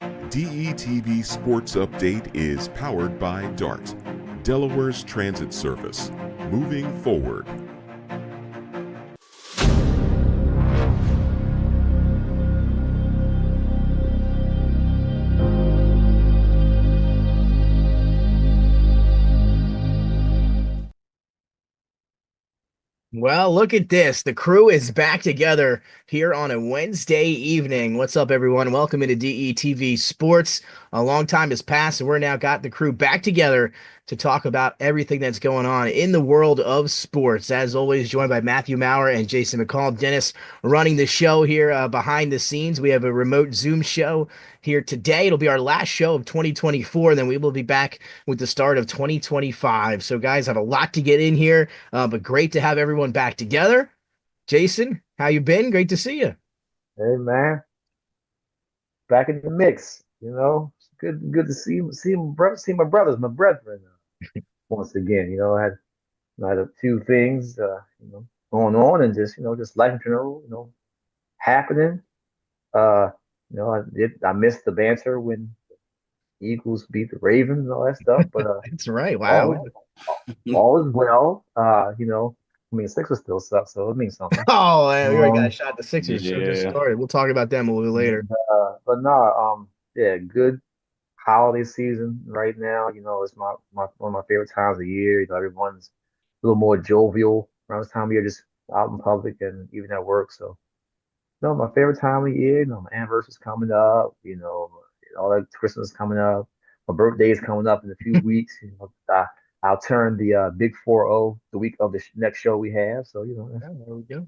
DETV Sports Update is powered by DART, Delaware's transit service. Moving forward. Well, look at this. The crew is back together here on a Wednesday evening. What's up, everyone? Welcome into DETV Sports. A long time has passed, and we're now got the crew back together to talk about everything that's going on in the world of sports. As always, joined by Matthew Maurer and Jason McCall. Dennis running the show here behind the scenes. We have a remote Zoom show here today. It'll be our last show of 2024, and then we will be back with the start of 2025. So, guys, have a lot to get in here. But great to have everyone back together. Jason, how you been? Great to see you. Hey man, back in the mix. It's good to see my brothers, my brethren once again. I had a few things, going on, and just life in general, happening. Uh, I missed the banter when Eagles beat the Ravens and all that stuff, but That's right. Wow. all all is well. I mean, Sixers still suck, so it means something. Oh, man, we already got a Um, shot. The Sixers show just Yeah. started. We'll talk about them a little later. but no, yeah, good holiday season right now. It's my one of my favorite times of year. Everyone's a little more jovial around this time of year, just out in public and even at work. So, no, my favorite time of year. My anniversary's coming up. All that Christmas coming up. My birthday is coming up in a few weeks. I'll turn the big 4-0 the week of the next show we have. So, Yeah, there we go.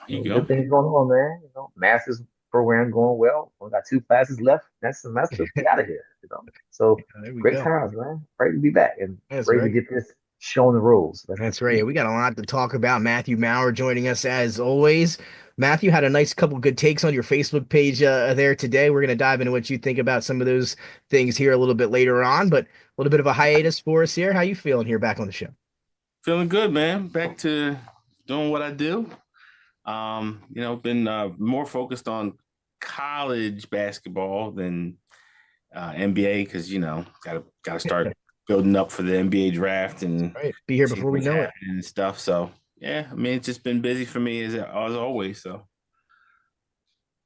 There you good go. things going on, man. Master's program going well. Only got two classes left next semester. We out of here. So Yeah, there we great go. times, man. Great to be back and That's ready to right. get this showing the rules. That's right. We got a lot to talk about. Matthew Maurer joining us as always. Matthew had a nice couple good takes on your Facebook page there today. We're going to dive into what you think about some of those things here a little bit later on, but a little bit of a hiatus for us here. How you feeling here back on the show? Feeling good, man. Back to doing what I do. Been more focused on college basketball than NBA because gotta start building up for the NBA draft and All right. Be here see before we what's know it. happening and stuff. So yeah, I mean it's just been busy for me as always. So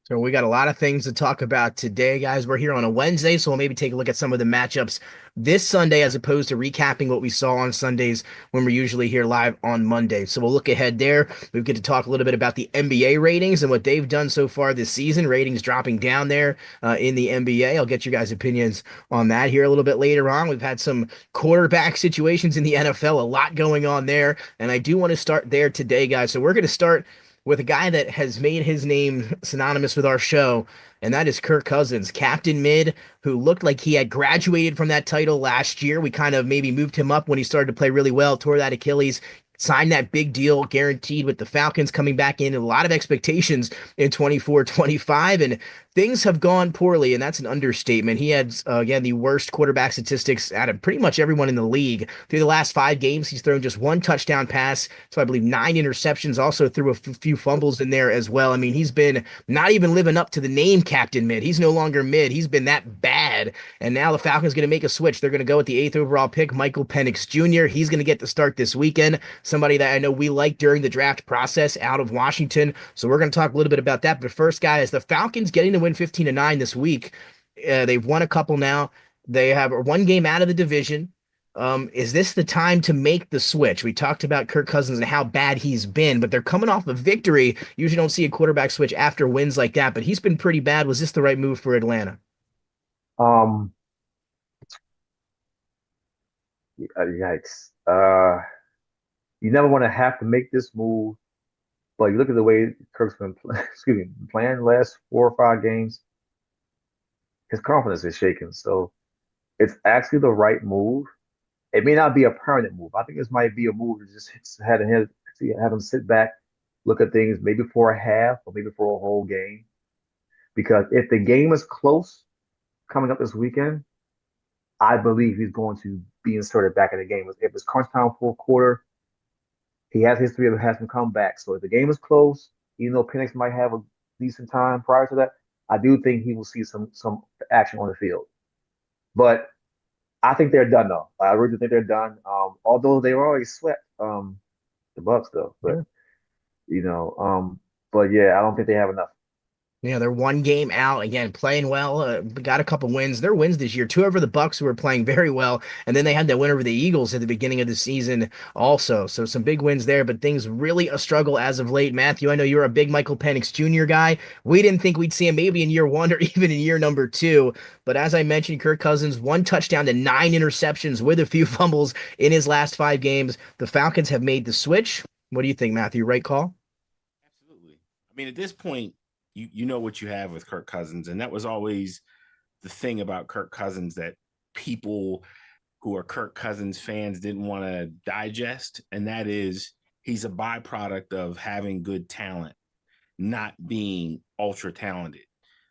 So we got a lot of things to talk about today, guys. We're here on a Wednesday, so we'll maybe take a look at some of the matchups this Sunday as opposed to recapping what we saw on Sundays when we're usually here live on Monday. So we'll look ahead there. We get to talk a little bit about the NBA ratings and what they've done so far this season. Ratings dropping down there in the NBA. I'll get you guys' opinions on that here a little bit later on. We've had some quarterback situations in the NFL, a lot going on there, and I do want to start there today, guys. So we're going to start with a guy that has made his name synonymous with our show, and that is Kirk Cousins, Captain Mid, who looked like he had graduated from that title last year. We kind of maybe moved him up when he started to play really well, tore that Achilles, signed that big deal, guaranteed with the Falcons coming back in, a lot of expectations in 24-25, and things have gone poorly, and that's an understatement. He had, again, the worst quarterback statistics out of pretty much everyone in the league. Through the last 5 games, he's thrown just one touchdown pass, so I believe 9 interceptions, also threw a few fumbles in there as well. I mean, he's been not even living up to the name Captain Mid. He's no longer mid. He's been that bad, and now the Falcons going to make a switch. They're going to go with the 8th overall pick, Michael Penix Jr. He's going to get the start this weekend, somebody that I know we like during the draft process out of Washington, so we're going to talk a little bit about that. But first, guys, the Falcons getting to win 15-9 this week. They've won a couple now. They have one game out of the division. Is this the time to make the switch? We talked about Kirk Cousins and how bad he's been, but they're coming off a victory. Usually don't see a quarterback switch after wins like that, but he's been pretty bad. Was this the right move for Atlanta? Um, Yikes. You never want to have to make this move, but you look at the way Kirk's been, excuse me, playing the last 4 or 5 games. His confidence is shaken. So it's actually the right move. It may not be a permanent move. I think this might be a move to just have him sit back, look at things maybe for a half or maybe for a whole game. Because if the game is close coming up this weekend, I believe he's going to be inserted back in the game. If it's crunch time for a quarter, he has history of having come back. So if the game is close, even though Penix might have a decent time prior to that, I do think he will see some action on the field. But I think they're done though. I really think they're done. Although they already swept the Bucks though, but Yeah. you know, but yeah, I don't think they have enough. You know, they're one game out again, playing well. Got a couple wins. Their wins this year, two over the Bucks, who were playing very well, and then they had that win over the Eagles at the beginning of the season, also. So some big wins there, but things really a struggle as of late. Matthew, I know you're a big Michael Penix Jr. guy. We didn't think we'd see him maybe in year one or even in year number two, but as I mentioned, Kirk Cousins 1 touchdown to 9 interceptions with a few fumbles in his last 5 games. The Falcons have made the switch. What do you think, Matthew? Right call? Absolutely. I mean, at this point, you know what you have with Kirk Cousins, and that was always the thing about Kirk Cousins that people who are Kirk Cousins fans didn't want to digest, and that is he's a byproduct of having good talent, not being ultra talented.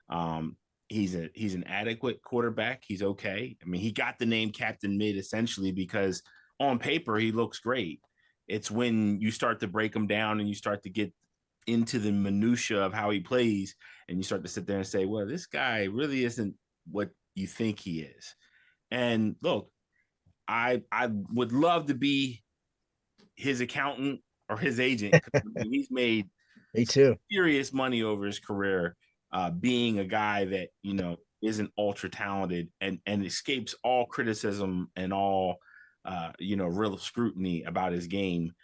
Um, he's an adequate quarterback. He's okay. I mean, he got the name Captain Mid essentially because on paper he looks great. It's when you start to break him down and you start to get into the minutia of how he plays, and you start to sit there and say, well, this guy really isn't what you think he is. And look, I would love to be his accountant or his agent. He's made Me too. serious money over his career, being a guy that isn't ultra talented and escapes all criticism and all real scrutiny about his game.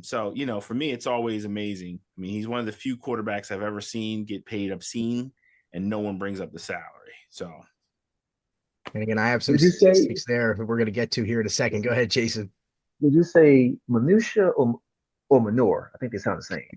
So for me, it's always amazing. I mean, he's one of the few quarterbacks I've ever seen get paid obscene, and no one brings up the salary. So. And again, I have some Did you say statistics there that we're going to get to here in a second. Go ahead, Jason. did you say minutia or manure? I think they sound the same.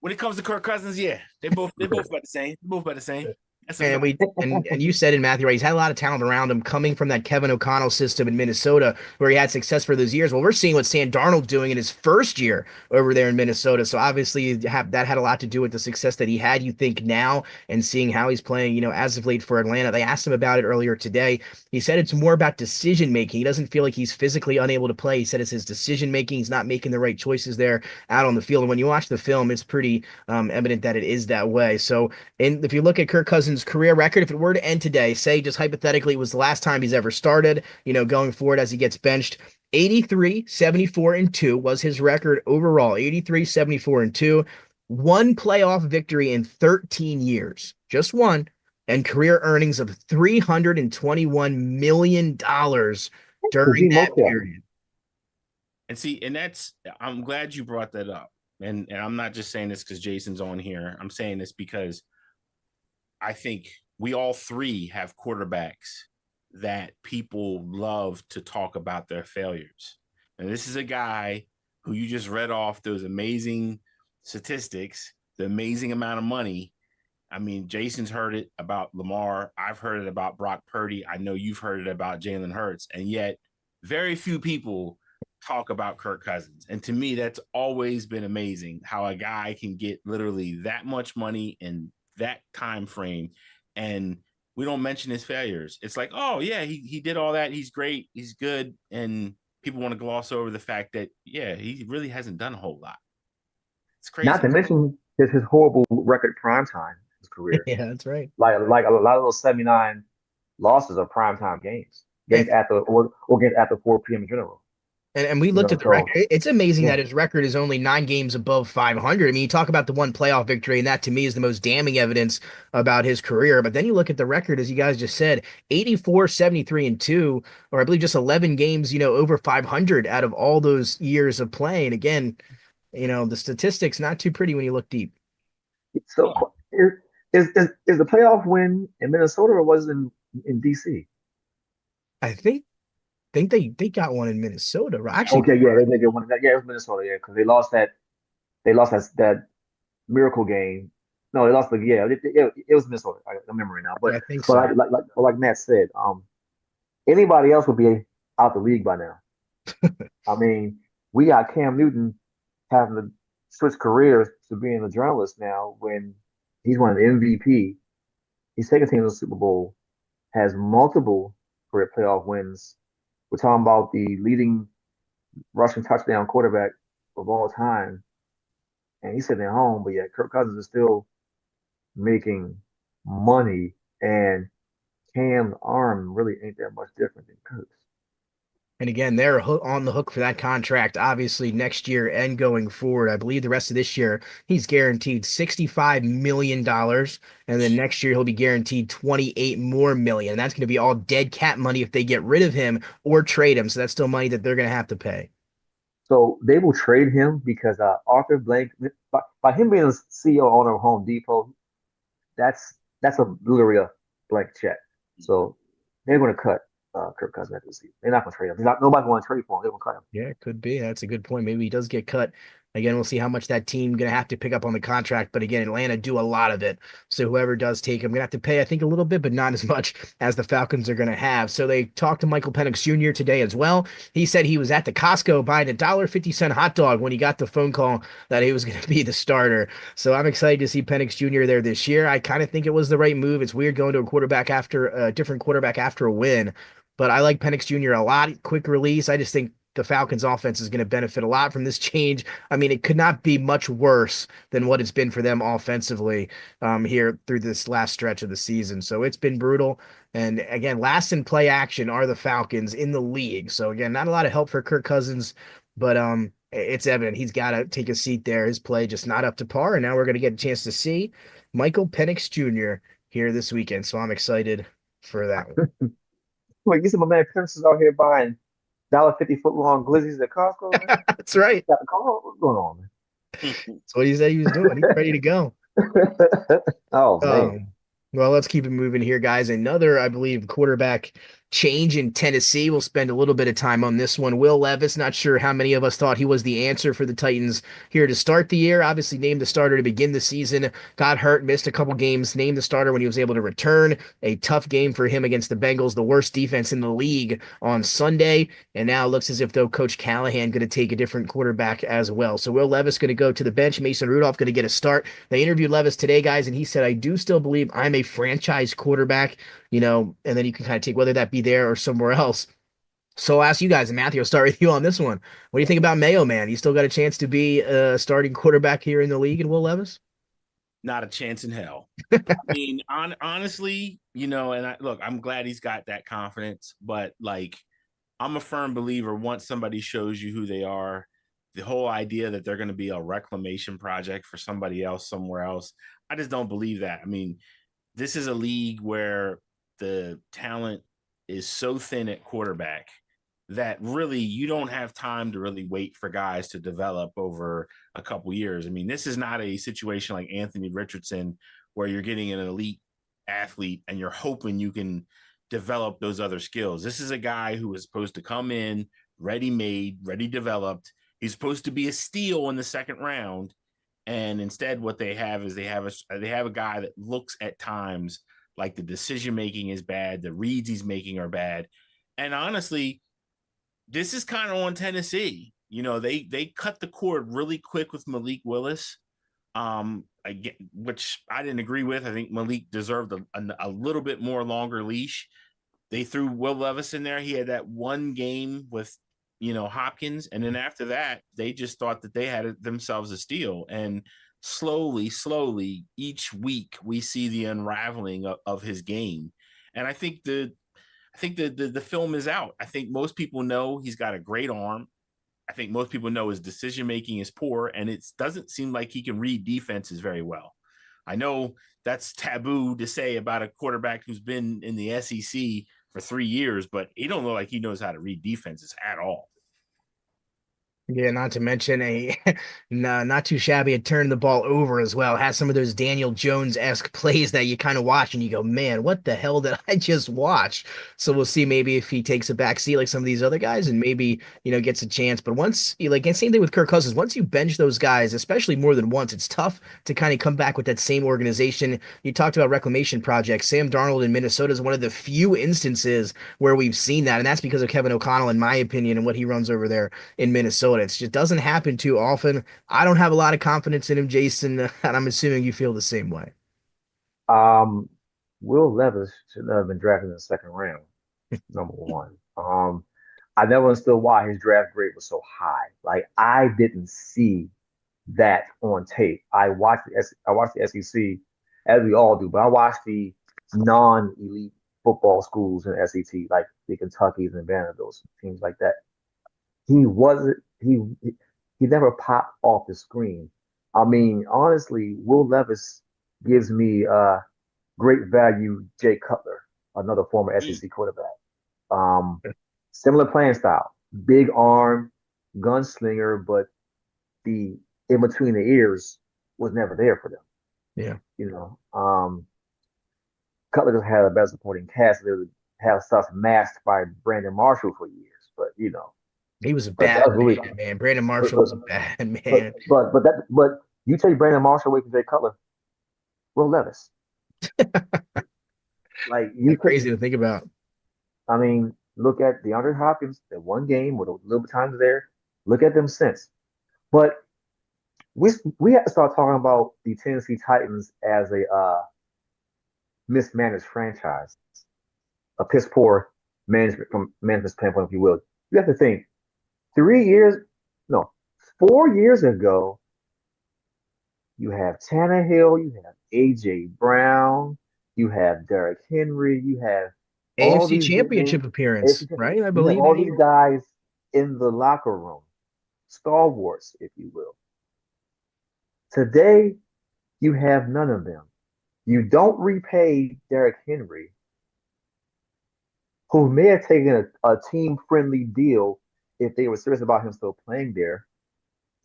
When it comes to Kirk Cousins, yeah, they're both about the same. They're both about the same. And you said in Matthew, right, he's had a lot of talent around him coming from that Kevin O'Connell system in Minnesota where he had success for those years. Well, we're seeing what Sam Darnold doing in his first year over there in Minnesota. So obviously that had a lot to do with the success that he had, you think, now, and seeing how he's playing, as of late for Atlanta. They asked him about it earlier today. He said it's more about decision making. He doesn't feel like he's physically unable to play. He said it's his decision making. He's not making the right choices there out on the field. And when you watch the film, it's pretty evident that it is that way. So, and if you look at Kirk Cousins' career record, if it were to end today, say just hypothetically it was the last time he's ever started, going forward as he gets benched, 83, 74, and 2 was his record overall. 83, 74, and 2. One playoff victory in 13 years. Just one. And career earnings of $321 million during that period. And see, I'm glad you brought that up. And I'm not just saying this because Jason's on here. I'm saying this because I think we all three have quarterbacks that people love to talk about their failures. And this is a guy who you just read off those amazing statistics, the amazing amount of money. I mean, Jason's heard it about Lamar. I've heard it about Brock Purdy. I know you've heard it about Jalen Hurts. And yet very few people talk about Kirk Cousins. And to me, that's always been amazing how a guy can get literally that much money in that time frame, and we don't mention his failures. It's like, oh yeah, he did all that, he's great, he's good, and people want to gloss over the fact that he really hasn't done a whole lot. It's crazy. Not to mention his horrible record prime time in his career. Yeah, that's right. Like a lot of those 79 losses are prime time games. Games after or games after 4 p.m. in general. And we looked at the record. It's amazing that his record is only 9 games above 500. I mean, you talk about the one playoff victory, and that to me is the most damning evidence about his career. But then you look at the record, as you guys just said, 84, 73, and 2, or I believe just 11 games, over 500 out of all those years of playing. Again, the statistics not too pretty when you look deep. So is the playoff win in Minnesota or was it in DC? I think they got one in Minnesota, right? Actually, okay, yeah, they get one. Yeah, it was Minnesota, yeah, because they lost that miracle game. No, they lost it was Minnesota. I remember now, but I think so. Like Matt said, anybody else would be out the league by now. I mean, we got Cam Newton having to switch careers to being a journalist now when he's won an MVP. He's taken team to the Super Bowl, has multiple career playoff wins. We're talking about the leading rushing touchdown quarterback of all time. And he's sitting at home, but yet Kirk Cousins is still making money, and Cam's arm really ain't that much different than Kirk's. And again, they're on the hook for that contract, obviously, next year and going forward. I believe the rest of this year, he's guaranteed $65 million. And then next year, he'll be guaranteed 28 more million. That's going to be all dead cat money if they get rid of him or trade him. So that's still money that they're going to have to pay. So they will trade him because Arthur Blank, by him being the CEO owner of Home Depot, that's a literally a blank check. So they're going to cut Kirk Cousins at the season. They're not going to trade him. Nobody's going to trade for him. They're going to cut him. Yeah, it could be. That's a good point. Maybe he does get cut. Again, we'll see how much that team going to have to pick up on the contract. But again, Atlanta do a lot of it. So whoever does take him, going to have to pay, I think, a little bit, but not as much as the Falcons are going to have. So they talked to Michael Penix Jr. today as well. He said he was at the Costco buying $1.50 hot dog when he got the phone call that he was going to be the starter. So I'm excited to see Penix Jr. there this year. I kind of think it was the right move. It's weird going to a different quarterback after a win. But I like Penix Jr. a lot. Quick release. I just think the Falcons offense is going to benefit a lot from this change. I mean, it could not be much worse than what it's been for them offensively here through this last stretch of the season. So it's been brutal. And again, last in play action are the Falcons in the league. So again, not a lot of help for Kirk Cousins, but it's evident he's got to take a seat there. His play just not up to par. And now we're going to get a chance to see Michael Penix Jr. here this weekend. So I'm excited for that one. Wait, you see my man Prince is out here buying $1.50 foot long glizzies at Costco, man. That's right. Got the call. What's going on, man? That's what he said he was doing. He's ready to go. Oh man. Well, let's keep it moving here, guys. Another, I believe, quarterback change in Tennessee. We'll spend a little bit of time on this one. Will Levis, not sure how many of us thought he was the answer for the Titans here to start the year. Obviously named the starter to begin the season, got hurt, missed a couple games, named the starter when he was able to return. A tough game for him against the Bengals, the worst defense in the league on Sunday. And now it looks as if, though, Coach Callahan going to take a different quarterback as well. So Will Levis going to go to the bench. Mason Rudolph going to get a start. They interviewed Levis today, guys, and he said, I do still believe I'm a franchise quarterback, and then you can kind of take whether that be there or somewhere else. So I'll ask you guys, and Matthew, I'll start with you on this one. What do you think about Mayo, man? You still got a chance to be a starting quarterback here in the league in Will Levis? Not a chance in hell. I mean, honestly, and I'm glad he's got that confidence, but I'm a firm believer once somebody shows you who they are, the whole idea that they're going to be a reclamation project for somebody else somewhere else, I just don't believe that. I mean, this is a league where the talent is so thin at quarterback that really you don't have time to really wait for guys to develop over a couple years. I mean, this is not a situation like Anthony Richardson where you're getting an elite athlete and you're hoping you can develop those other skills. This is a guy who is supposed to come in ready-made, ready developed. He's supposed to be a steal in the second round. And instead what they have is they have a guy that looks at times like the decision making is bad, the reads he's making are bad. And honestly, this is kind of on Tennessee. They cut the cord really quick with Malik Willis, again, which I didn't agree with. I think Malik deserved a little bit more longer leash. They threw Will Levis in there. He had that one game with Hopkins, and then after that, they just thought that they had themselves a steal. And slowly, each week we see the unraveling of his game. And I think the film is out. I think most people know he's got a great arm. I think most people know his decision making is poor, and it doesn't seem like he can read defenses very well. I know that's taboo to say about a quarterback who's been in the SEC for 3 years, but he don't look like he knows how to read defenses at all. Yeah, not to mention not too shabby at turning the ball over as well. Has some of those Daniel Jones-esque plays that you kind of watch and you go, man, what the hell did I just watch? So we'll see maybe if he takes a back seat like some of these other guys and maybe, gets a chance. But once, and same thing with Kirk Cousins, once you bench those guys, especially more than once, it's tough to kind of come back with that same organization. You talked about reclamation projects. Sam Darnold in Minnesota is one of the few instances where we've seen that, and that's because of Kevin O'Connell, in my opinion, and what he runs over there in Minnesota. It just doesn't happen too often. I don't have a lot of confidence in him, Jason, and I'm assuming you feel the same way. Will Levis should not have been drafted in the second round, number one. I never understood why his draft grade was so high. Like, I didn't see that on tape. I watched the SEC as we all do. But I watch the non-elite football schools in SEC, like the Kentuckys and Vanderbilts, teams like that. He wasn't. He never popped off the screen. I mean, honestly, Will Levis gives me great value. Jay Cutler, another former SEC quarterback. Um, Similar playing style, big arm, gunslinger, but the in between the ears was never there for them. Yeah. You know, Cutler just had a better supporting cast. They would have stuff masked by Brandon Marshall for years, but He was a but that bad was really, man, man. Brandon but Marshall but was a bad but man. but you take Brandon Marshall away from Jay Cutler, Will Levis, like you Like could. crazy to think about. I mean, look at DeAndre Hopkins, that one game with a little bit of time there. Look at them since. But we have to start talking about the Tennessee Titans as a mismanaged franchise, a piss poor management from management standpoint, if you will. You have to think 3 years, no, 4 years ago, you have Tannehill, you have AJ Brown, you have Derrick Henry, you have all AFC these big names. Championship appearance, right? I You have believe all that these year. guys in the locker room, stalwarts, if you will. Today, you have none of them. You don't repay Derrick Henry, who may have taken a team friendly deal if they were serious about him still playing there.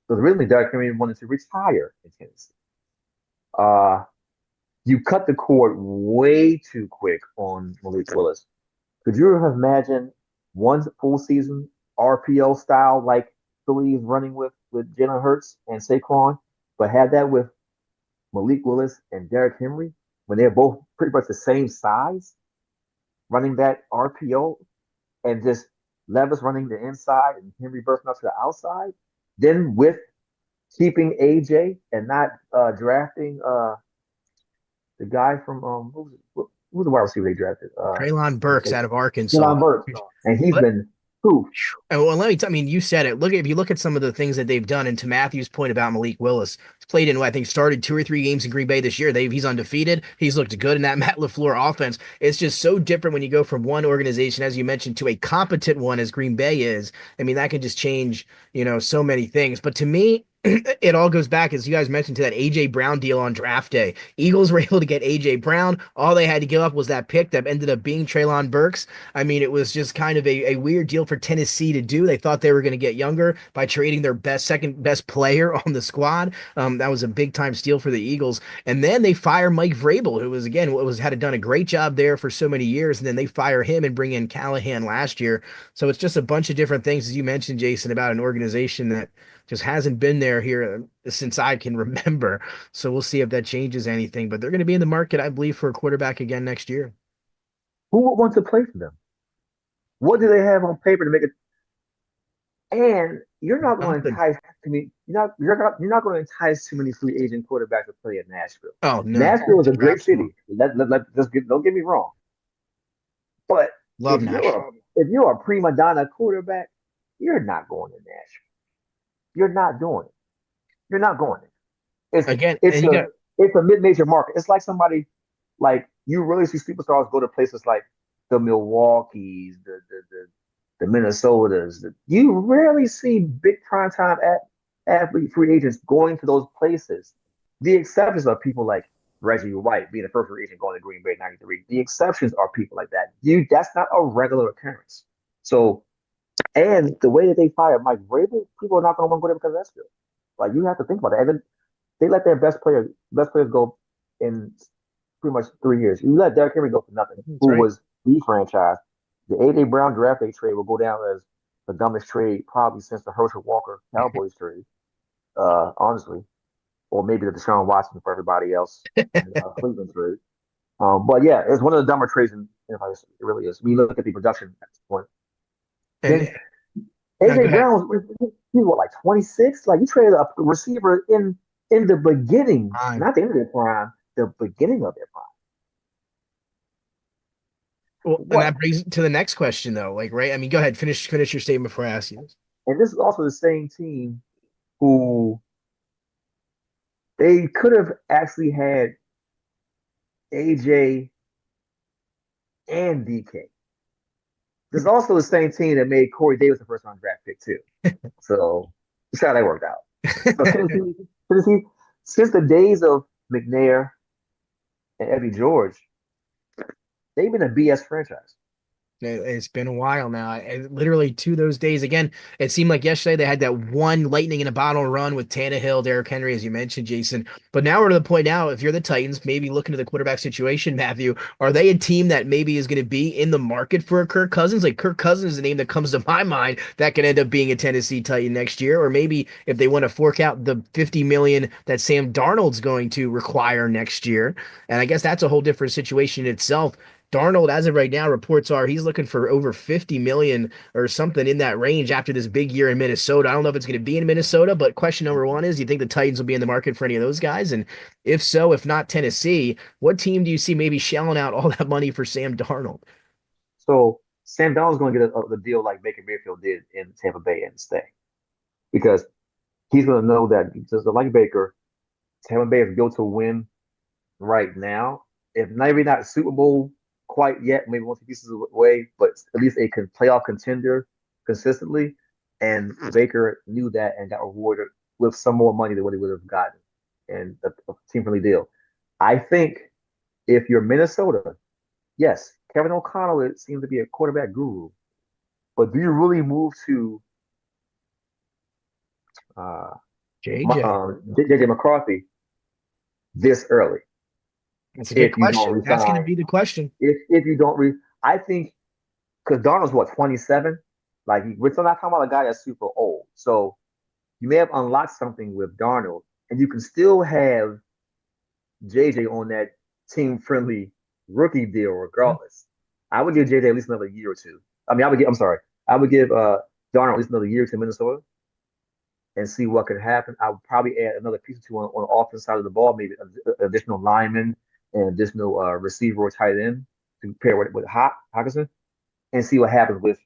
Because originally, Derrick Henry wanted to retire in Tennessee. Uh, you cut the cord way too quick on Malik Willis. Could you have imagined one full season RPO style like Philly is running with Jalen Hurts and Saquon, but had that with Malik Willis and Derrick Henry when they're both pretty much the same size, running that RPO and just Levis running the inside and Henry bursting out to the outside? Then with keeping AJ and not drafting the guy from who's the wide receiver they drafted? Traylon Burks out of Arkansas. Dylan Burks, and he's But been poof. and well, let me. I mean, you said it. If you look at some of the things that they've done, and to Matthew's point about Malik Willis, he's played in I think started 2 or 3 games in Green Bay this year. He's undefeated. He's looked good in that Matt LaFleur offense. It's just so different when you go from one organization, as you mentioned, to a competent one as Green Bay is. I mean, that can just change, so many things. But to me, it all goes back, as you guys mentioned, to that AJ Brown deal on draft day. Eagles were able to get AJ Brown. All they had to give up was that pick that ended up being Traylon Burks. I mean, it was just kind of a weird deal for Tennessee to do. They thought they were going to get younger by trading their second best player on the squad. That was a big time steal for the Eagles. And then they fire Mike Vrabel, who was again had done a great job there for so many years. And then they fire him and bring in Callahan last year. So it's just a bunch of different things, as you mentioned, Jason, about an organization that just hasn't been there here since I can remember. So we'll see if that changes anything. But they're going to be in the market, I believe, for a quarterback again next year. Who would want to play for them? What do they have on paper to make it? And you're not going to Nothing. entice too many. You're not going to entice too many free agent quarterbacks to play in Nashville. Oh no, Nashville is a great Absolutely. city. Don't get me wrong. But Love Nashville. if you're a prima donna quarterback, you're not going to Nashville. You're not doing it. You're not going it. Again, It's and you got it's a mid-major market. It's like somebody like you really see superstars go to places like the Milwaukees, the Minnesotas. You rarely see big primetime athlete free agents going to those places. The exceptions are people like Reggie White being the first free agent going to Green Bay in '93. The exceptions are people like that. That's not a regular occurrence. So, and the way that they fired Mike Vrabel, people are not going to want to go there because of that skill. Like you have to think about that. And then they let their best players go in pretty much 3 years. You let Derrick Henry go for nothing, who right. was the franchise. The A.J. Brown draft day trade will go down as the dumbest trade probably since the Herschel Walker Cowboys trade, honestly. Or maybe the Deshaun Watson for everybody else Cleveland trade. But yeah, it's one of the dumber trades in NFL history. It really is. When you look at the production at this point. and Then no, go A.J. ahead. Brown was what, like 26? Like you traded a receiver in the beginning, not the end of their prime, the beginning of their prime. Well, and What? that brings to the next question, though. Like, right? I mean, go ahead, finish your statement before I ask you this. And this is also the same team who they could have actually had AJ, and DK. This is also the same team that made Corey Davis the first round draft pick too. So see how that worked out. So Tennessee, since the days of McNair and Eddie George, they've been a BS franchise. It's been a while now. Literally to those days. Again, it seemed like yesterday they had that one lightning in a bottle run with Tannehill, Derrick Henry, as you mentioned, Jason. But now we're to the point now, if you're the Titans, maybe looking to the quarterback situation, Matthew, are they a team that maybe is going to be in the market for a Kirk Cousins? Like Kirk Cousins is a name that comes to my mind that could end up being a Tennessee Titan next year. Or maybe if they want to fork out the $50 million that Sam Darnold's going to require next year. And I guess that's a whole different situation in itself. Darnold, as of right now, reports are he's looking for over 50 million or something in that range after this big year in Minnesota. I don't know if it's going to be in Minnesota, but question number one is, do you think the Titans will be in the market for any of those guys? And if so, if not Tennessee, what team do you see maybe shelling out all that money for Sam Darnold? So Sam Darnold's going to get the deal like Baker Mayfield did in Tampa Bay and stay because he's going to know that just like Baker, Tampa Bay is built to win right now. If maybe not Super Bowl quite yet, maybe one or two pieces away, but at least a playoff contender consistently. And Baker knew that and got rewarded with some more money than what he would have gotten and a team-friendly deal. I think if you're Minnesota, yes, Kevin O'Connell it seems to be a quarterback guru, but do you really move to uh, JJ. JJ McCarthy this early? That's a good If you don't question. That's going to resign, be the question. if you don't I think because Darnold's what 27, like we're still not talking about a guy that's super old. So you may have unlocked something with Darnold, and you can still have JJ on that team friendly rookie deal regardless. I would give JJ at least another year or two. I mean, I would give Darnold at least another year to Minnesota and see what could happen. I would probably add another piece or two on the offense side of the ball, maybe additional lineman and additional receiver or tight end to pair with Hawkinson and see what happens with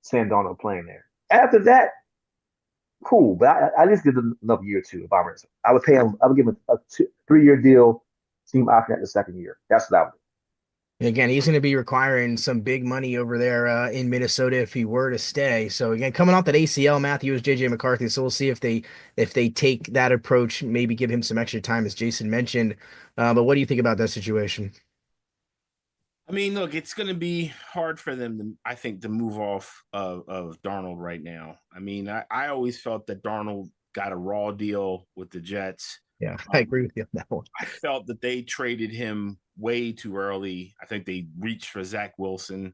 Sam Darnold playing there. After that, cool, but I at least give them another year or two if I were. I would pay him. I would give him a 3-year deal, team option at the second year. That's what I would do. Again, he's going to be requiring some big money over there in Minnesota if he were to stay. So again, coming off that ACL, Matthew is JJ McCarthy. So we'll see if they take that approach, maybe give him some extra time, as Jason mentioned. But what do you think about that situation? I mean, look, it's going to be hard for them, I think, to move off of Darnold right now. I mean, I always felt that Darnold got a raw deal with the Jets. Yeah, I agree with you on that one. I felt that they traded him way too early. I think they reached for Zach Wilson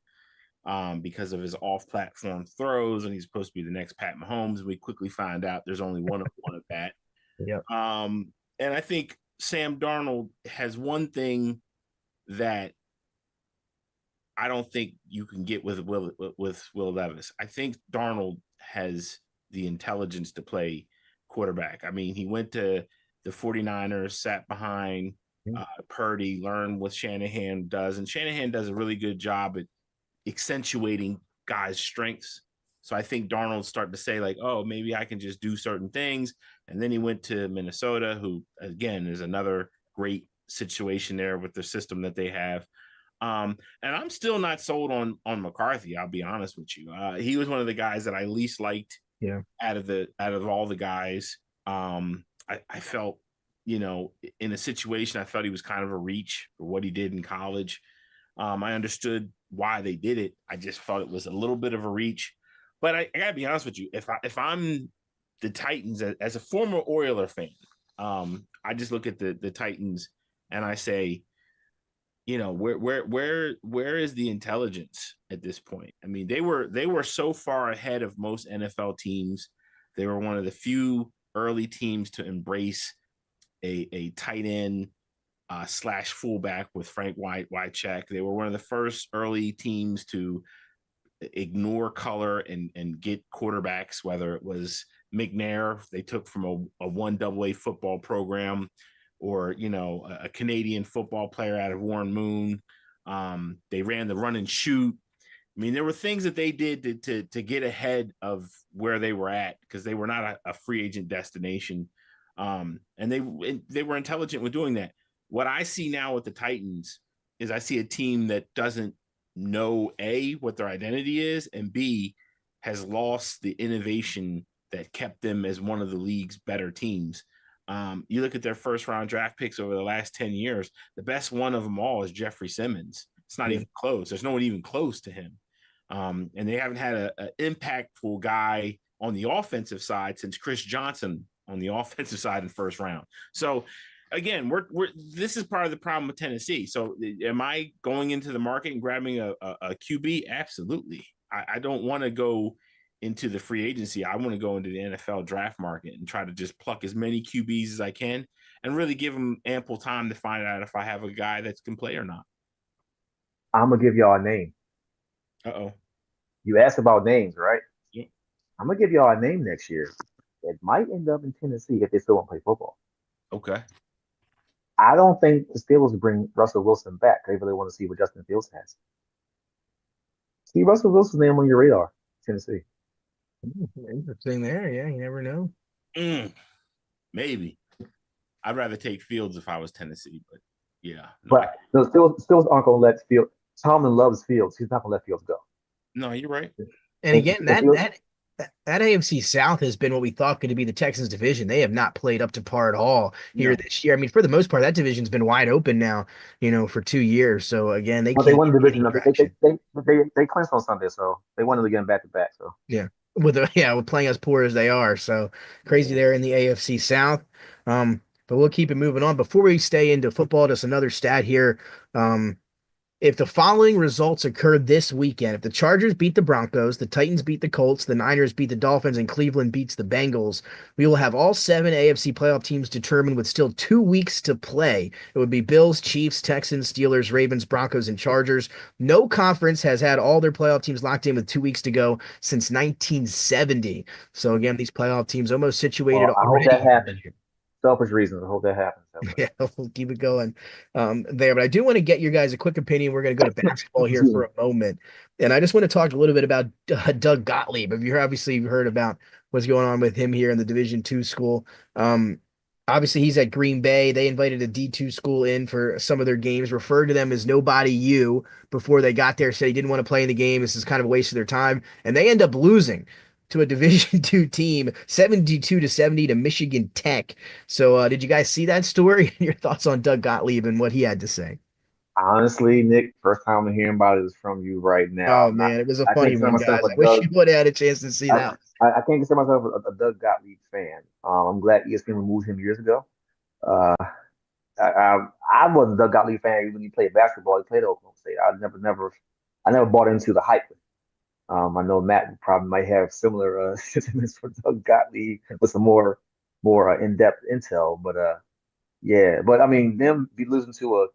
because of his off-platform throws, and he's supposed to be the next Pat Mahomes. We quickly find out there's only one of that. Yeah. And I think Sam Darnold has one thing that I don't think you can get with Will Levis. I think Darnold has the intelligence to play quarterback. I mean, he went to the 49ers, sat behind Purdy, learned what Shanahan does. And Shanahan does a really good job at accentuating guys' strengths. So I think Darnold's starting to say, like, oh, maybe I can just do certain things. And then he went to Minnesota, who, again, is another great situation there with the system that they have. And I'm still not sold on McCarthy. I'll be honest with you. He was one of the guys that I least liked. Yeah. Out of all the guys, I felt, in a situation, I felt he was kind of a reach for what he did in college. I understood why they did it. I just felt it was a little bit of a reach. But I gotta be honest with you. If I'm the Titans as a former Oiler fan, I just look at the Titans and I say, where is the intelligence at this point? I mean, they were so far ahead of most NFL teams. They were one of the few early teams to embrace a tight end / fullback with Frank Wycheck. They were one of the first early teams to ignore color and get quarterbacks, whether it was McNair, they took from a 1AA football program, or a Canadian football player out of Warren Moon. They ran the run and shoot. I mean, there were things that they did to get ahead of where they were at because they were not a free agent destination. And they were intelligent with doing that. what I see now with the Titans is I see a team that doesn't know A, what their identity is, and B, has lost the innovation that kept them as one of the league's better teams. You look at their first round draft picks over the last 10 years, the best one of them all is Jeffrey Simmons. It's not even close. There's no one even close to him. And they haven't had an impactful guy on the offensive side since Chris Johnson on the offensive side in the first round. So again, this is part of the problem with Tennessee. So am I going into the market and grabbing a QB? Absolutely. I don't want to go into the free agency. I want to go into the NFL draft market and try to just pluck as many QBs as I can and really give them ample time to find out if I have a guy that can play or not. I'm gonna give y'all a name. Uh-oh. You asked about names, right? Yeah. I'm gonna give y'all a name next year. It might end up in Tennessee if they still want to play football. Okay. I don't think the Steelers bring Russell Wilson back. They really want to see what Justin Fields has. See Russell Wilson's name on your radar, Tennessee. Interesting there. Yeah, you never know. Maybe. I'd rather take Fields if I was Tennessee, but yeah. But the Steelers aren't going to let Fields. Tomlin loves Fields. He's not going to let Fields go. No, you're right. And again, that AFC South has been what we thought could be the Texans division. They have not played up to par at all here this year. I mean, for the most part, that division's been wide open now, for 2 years. So again, they won the division. They clinched on Sunday, so they wanted to get them back to back. So yeah, with playing as poor as they are, so crazy there in the AFC South. But we'll keep it moving on. Before we stay into football, just another stat here. If the following results occur this weekend, if the Chargers beat the Broncos, the Titans beat the Colts, the Niners beat the Dolphins, and Cleveland beats the Bengals, we will have all 7 AFC playoff teams determined with still 2 weeks to play. It would be Bills, Chiefs, Texans, Steelers, Ravens, Broncos, and Chargers. No conference has had all their playoff teams locked in with 2 weeks to go since 1970. So again, these playoff teams almost situated already. I hope that happens. Selfish reasons. I hope that happens. Yeah, we'll keep it going there. But I do want to get your guys a quick opinion. We're going to go to basketball here for a moment. And I just want to talk a little bit about Doug Gottlieb. You've heard about what's going on with him here in the Division II school. Obviously, he's at Green Bay. They invited a D2 school in for some of their games, referred to them as Nobody U before they got there, said he didn't want to play in the game. This is kind of a waste of their time. And they end up losing to a Division II team, 72-70 to Michigan Tech. So did you guys see that story? And your thoughts on Doug Gottlieb and what he had to say? Honestly, Nick, first time I'm hearing about it is from you right now. Oh, man, it was a funny one, guys. I wish you would have had a chance to see that. I can't consider myself a Doug Gottlieb fan. I'm glad ESPN removed him years ago. I wasn't a Doug Gottlieb fan when he played basketball. He played at Oklahoma State. I never bought into the hype. I know Matt probably might have similar sentiments for Doug Gottlieb with some more in-depth intel, but yeah. But I mean, them be losing to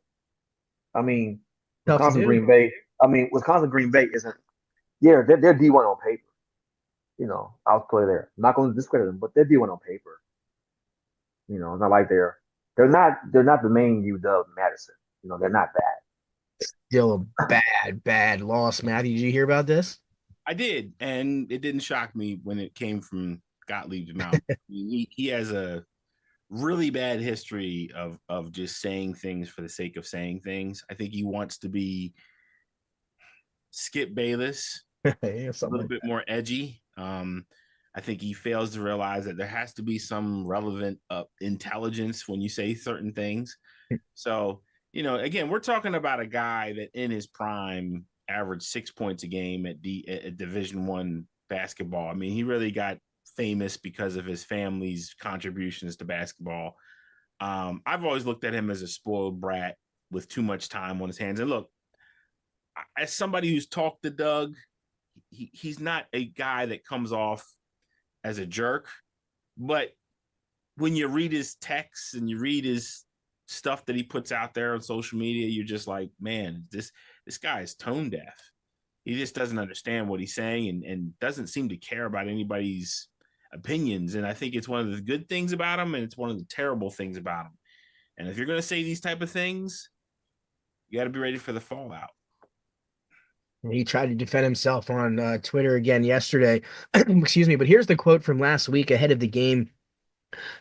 Wisconsin Green Bay. Wisconsin Green Bay isn't. Yeah, they're D1 on paper. I'll play there. I'm not going to discredit them, but they're D1 on paper. It's not like they're not the main UW Madison. They're not bad. Still a bad loss, Matthew. Did you hear about this? I did, and it didn't shock me when it came from Gottlieb's mouth. he has a really bad history of just saying things for the sake of saying things. I think he wants to be Skip Bayless, a little bit more edgy. I think he fails to realize that there has to be some relevant intelligence when you say certain things. So, again, we're talking about a guy that in his prime averaged 6 points a game at Division I basketball. I mean, he really got famous because of his family's contributions to basketball. I've always looked at him as a spoiled brat with too much time on his hands. And look, as somebody who's talked to Doug, he's not a guy that comes off as a jerk, but when you read his texts and you read his stuff that he puts out there on social media, you're just like, man, this guy is tone deaf. He just doesn't understand what he's saying and doesn't seem to care about anybody's opinions. And I think it's one of the good things about him, and it's one of the terrible things about him. And if you're going to say these type of things, you got to be ready for the fallout. He tried to defend himself on Twitter again yesterday. Excuse me. But here's the quote from last week ahead of the game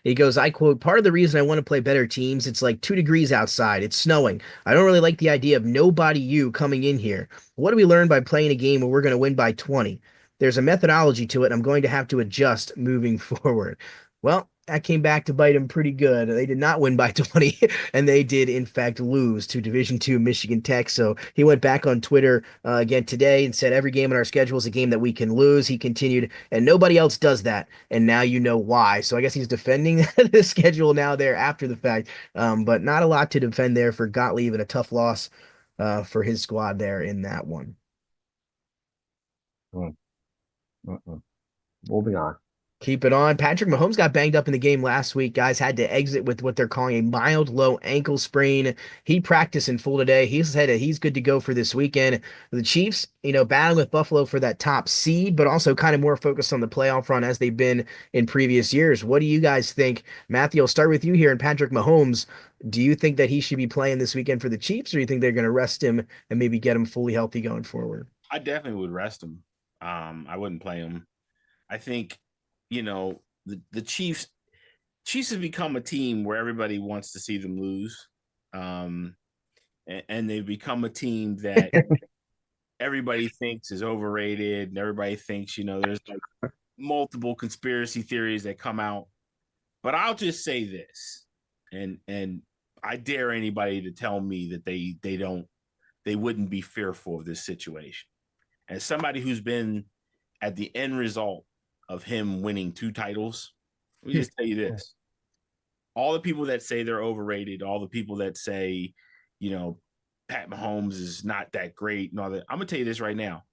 He goes, I quote, part of the reason I want to play better teams, it's like 2 degrees outside. It's snowing. I don't really like the idea of nobody you coming in here. What do we learn by playing a game where we're going to win by 20? There's a methodology to it. I'm going to have to adjust moving forward. Well, that came back to bite him pretty good. They did not win by 20, and they did, in fact, lose to Division II Michigan Tech. So he went back on Twitter again today and said, every game in our schedule is a game that we can lose. He continued, and nobody else does that. And now you know why. So I guess he's defending the schedule now there after the fact. But not a lot to defend there for Gottlieb, and a tough loss for his squad there in that one. Moving on. Keep it on. Patrick Mahomes got banged up in the game last week. Guys had to exit with what they're calling a mild low ankle sprain. He practiced in full today. He's good to go for this weekend. The Chiefs, battling with Buffalo for that top seed, but also kind of more focused on the playoff run as they've been in previous years. What do you guys think? Matthew, I'll start with you here. And Patrick Mahomes, do you think that he should be playing this weekend for the Chiefs, or do you think they're going to rest him and maybe get him fully healthy going forward? I definitely would rest him. I wouldn't play him. I think, the Chiefs have become a team where everybody wants to see them lose. And they've become a team that everybody thinks is overrated, and everybody thinks, there's like multiple conspiracy theories that come out. But I'll just say this, and I dare anybody to tell me that they wouldn't be fearful of this situation. As somebody who's been at the end result of him winning 2 titles, let me just tell you this. All the people that say they're overrated, all the people that say, Pat Mahomes is not that great and all that, I'm going to tell you this right now.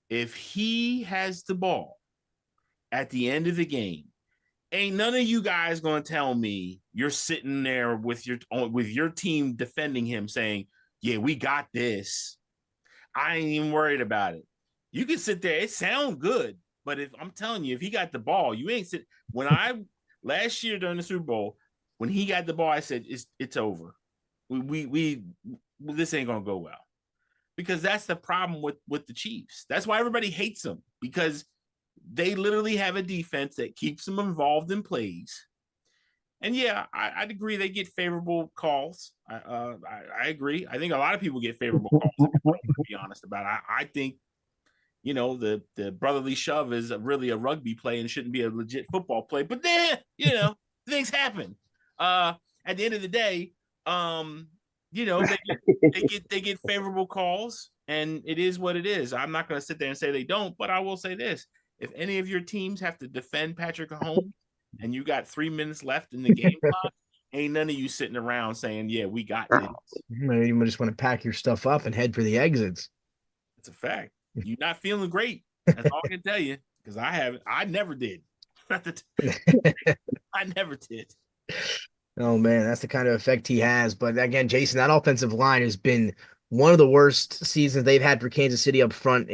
If he has the ball at the end of the game, ain't none of you guys going to tell me you're sitting there with your team defending him saying, yeah, we got this. I ain't even worried about it. You can sit there. It sounds good. But if I'm telling you, if he got the ball, you ain't sit. When last year during the Super Bowl, when he got the ball, I said it's over. We this ain't gonna go well, because that's the problem with the Chiefs. That's why everybody hates them, because they literally have a defense that keeps them involved in plays. And yeah, I'd agree they get favorable calls. I agree. I think a lot of people get favorable calls. To be honest about it, I think. The brotherly shove is really a rugby play and shouldn't be a legit football play. But then, things happen. At the end of the day, they get favorable calls, and it is what it is. I'm not going to sit there and say they don't, but I will say this: if any of your teams have to defend Patrick Mahomes, and you got 3 minutes left in the game clock, ain't none of you sitting around saying, "Yeah, we got this." Maybe you just want to pack your stuff up and head for the exits. It's a fact. You're not feeling great. That's all I can tell you, because I haven't. I never did. I never did. Oh man, that's the kind of effect he has. But again, Jason, that offensive line has been one of the worst seasons they've had for Kansas City up front,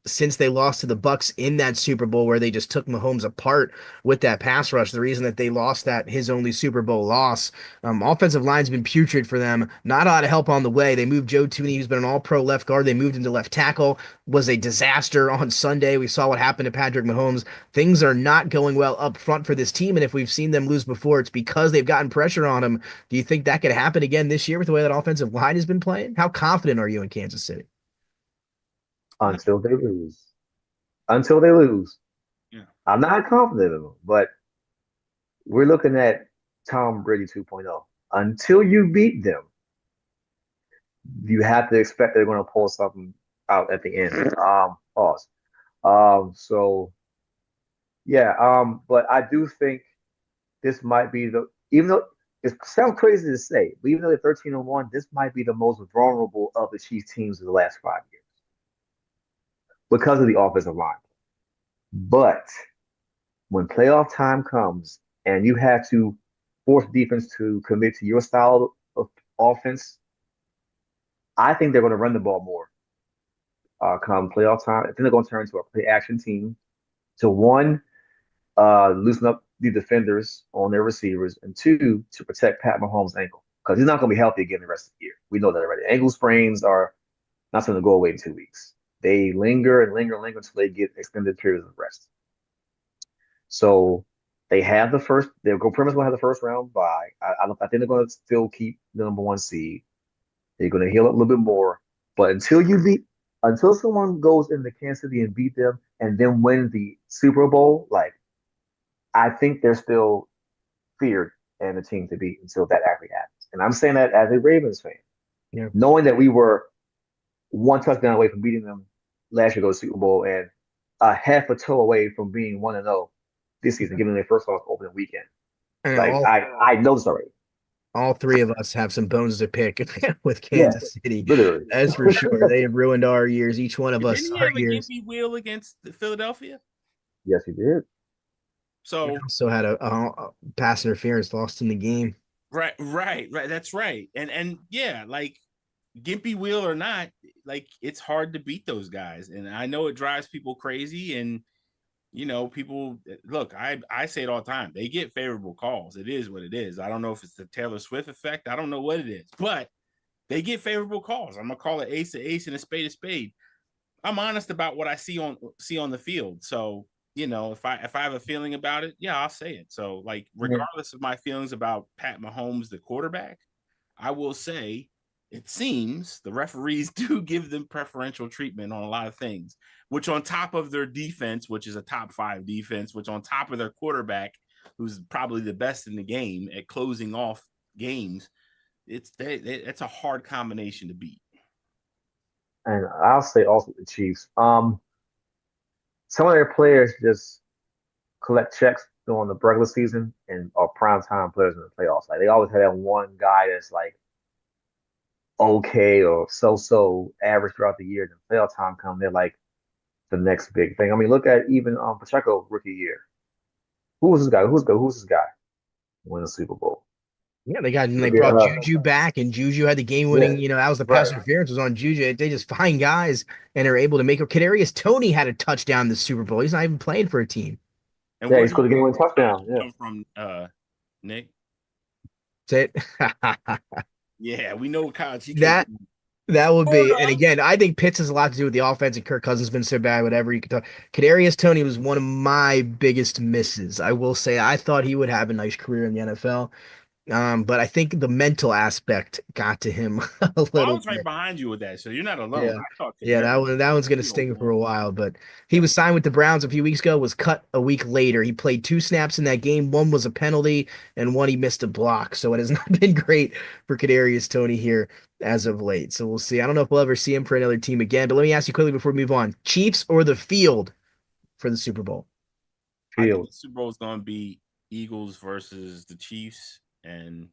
since they lost to the Bucks in that Super Bowl, where they just took Mahomes apart with that pass rush. The reason that they lost his only Super Bowl loss. Offensive line's been putrid for them. Not a lot of help on the way. They moved Joe Tooney, who's been an all-pro left guard. They moved him to left tackle. Was a disaster on Sunday. We saw what happened to Patrick Mahomes. Things are not going well up front for this team, and if we've seen them lose before, it's because they've gotten pressure on them. Do you think that could happen again this year with the way that offensive line has been playing? How confident are you in Kansas City? Until they lose. Until they lose. Yeah. I'm not confident in them, but we're looking at Tom Brady 2.0. Until you beat them, you have to expect they're going to pull something out at the end. Pause. But I do think this might be even though it sounds crazy to say, but even though they're 13-1, this might be the most vulnerable of the Chiefs teams in the last 5 years because of the offensive line. But when playoff time comes and you have to force defense to commit to your style of offense, I think they're going to run the ball more come playoff time. I think they're going to turn into a play action team to loosen up the defenders on their receivers, and 2, to protect Pat Mahomes' ankle, because he's not going to be healthy again the rest of the year. We know that already. Ankle sprains are not going to go away in 2 weeks. They linger and linger and linger until they get extended periods of rest. So They have the first. They'll go pretty much gonna have the first round bye. I think they're gonna still keep the number one seed. They're gonna heal up a little bit more. But until someone goes into Kansas City and beat them, and then win the Super Bowl, like I think they're still feared and the team to beat until that actually happens. And I'm saying that as a Ravens fan, Yeah. knowing that we were one touchdown away from beating them last year, go to the Super Bowl, and a half a toe away from being 1-0 this season, giving them their first loss opening weekend. And Like I know this already. all three of us have some bones to pick with Yeah, Kansas City. literally. That's for sure. They have ruined our years, each one of us, Didn't he our have a years. gimpy wheel against Philadelphia? Yes, he did. So Also had a pass interference lost in the game. right. That's right. And yeah, like gimpy wheel or not, like it's hard to beat those guys. And I know it drives people crazy. And people look. I say it all the time. They get favorable calls. It is what it is. I don't know if it's the Taylor Swift effect. I don't know what it is, but they get favorable calls. I'm gonna call it ace to ace and a spade. I'm honest about what I see on the field. So if I have a feeling about it, yeah, I'll say it. So like, regardless of my feelings about Pat Mahomes, the quarterback, I will say it seems the referees do give them preferential treatment on a lot of things, which on top of their defense, which is a top 5 defense, which on top of their quarterback, who's probably the best in the game at closing off games, it's a hard combination to beat. And I'll say also the Chiefs. Some of their players just collect checks during the regular season and are prime time players in the playoffs. Like they always have that one guy that's like okay or so average throughout the year. Then playoff time come, they're like the next big thing. I mean, look at even Pacheco rookie year. Who was this guy? Who's this guy? Win the Super Bowl. Yeah, they Look at brought Juju back, and Juju had the game winning. yeah, That was the pass right. interference was on Juju. They just find guys and are able to make. Kadarius Toney had a touchdown in the Super Bowl. He's not even playing for a team. And Yeah, where he scored a game winning touchdown. Yeah. come from, Nick? That's it. Yeah, we know college. He came that from that would be. And Florida. again, I think Pitts has a lot to do with the offense, and Kirk Cousins has been so bad. Whatever you could talk. Kadarius Toney was one of my biggest misses. I will say I thought he would have a nice career in the NFL. But I think the mental aspect got to him a Well, I little was right bit. behind you with that, so you're not alone. Yeah. I thought Yeah, Kadarius that one's was gonna real sting for bad. a while, but he Yeah. was signed with the Browns a few weeks ago, was cut a week later. He played 2 snaps in that game. One was a penalty, and one he missed a block. So it has not been great for Kadarius Toney here as of late. So we'll see. I don't know if we'll ever see him for another team again. But let me ask you quickly before we move on: Chiefs or the field for the Super Bowl? I think Field. the Super Bowl is going to be Eagles versus the Chiefs, and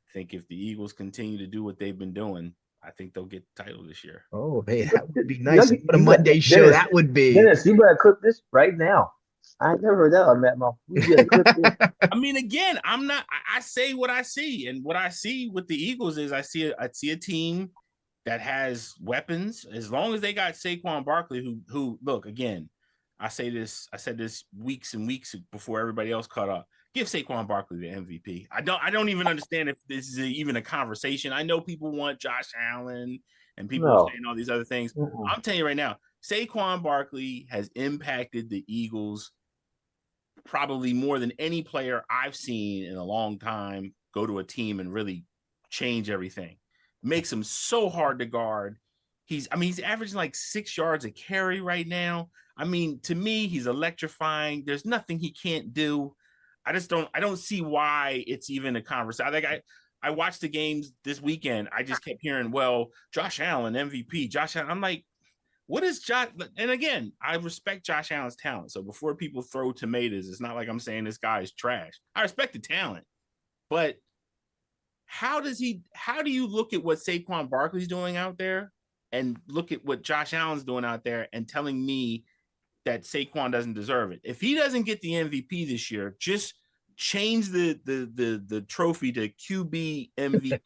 I think if the Eagles continue to do what they've been doing, I think they'll get the title this year. Oh, hey, that would be You, nice. What a you got Monday show Dennis. that would be. Dennis, you better clip this right now. I ain't never heard that on Matt Mouth. You better clip this. I mean, again, I'm not. I say what I see, and what I see with the Eagles is I see a team that has weapons. As long as they got Saquon Barkley, who look again. I said this weeks and weeks before everybody else caught up. Give Saquon Barkley the MVP. I don't even understand if this is even a conversation. I know people want Josh Allen and people No. saying all these other things. I'm telling you right now, Saquon Barkley has impacted the Eagles probably more than any player I've seen in a long time go to a team and really change everything. Makes him so hard to guard. He's averaging like 6 yards a carry right now. I mean, to me, he's electrifying. There's nothing he can't do. I don't see why it's even a conversation. I watched the games this weekend. I just kept hearing, well, Josh Allen, MVP, Josh Allen. I'm like, what is Josh? And again, I respect Josh Allen's talent. So before people throw tomatoes, it's not like I'm saying this guy is trash. I respect the talent, but how do you look at what Saquon Barkley's doing out there and look at what Josh Allen's doing out there and telling me that Saquon doesn't deserve it? If he doesn't get the MVP this year, just change the trophy to QB MVP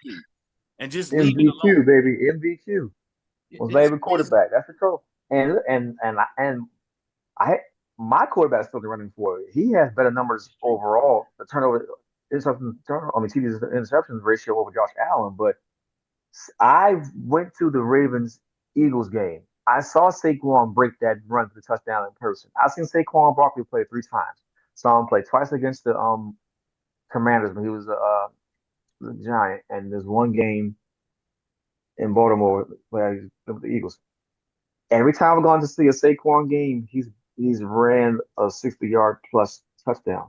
and just leave it alone. MVQ, baby. MVQ. Most valuable quarterback. That's the trophy. And I my quarterback's still running for it. He has better numbers overall. The turnover interception TDs interceptions ratio over Josh Allen. But I went to the Ravens Eagles game. I saw Saquon break that run for the touchdown in person. I've seen Saquon Barkley play 3 times. Saw him play twice against the Commanders when he was the Giant, and there's one game in Baltimore where he was with the Eagles. Every time I've gone to see a Saquon game, he's ran a 60-yard plus touchdown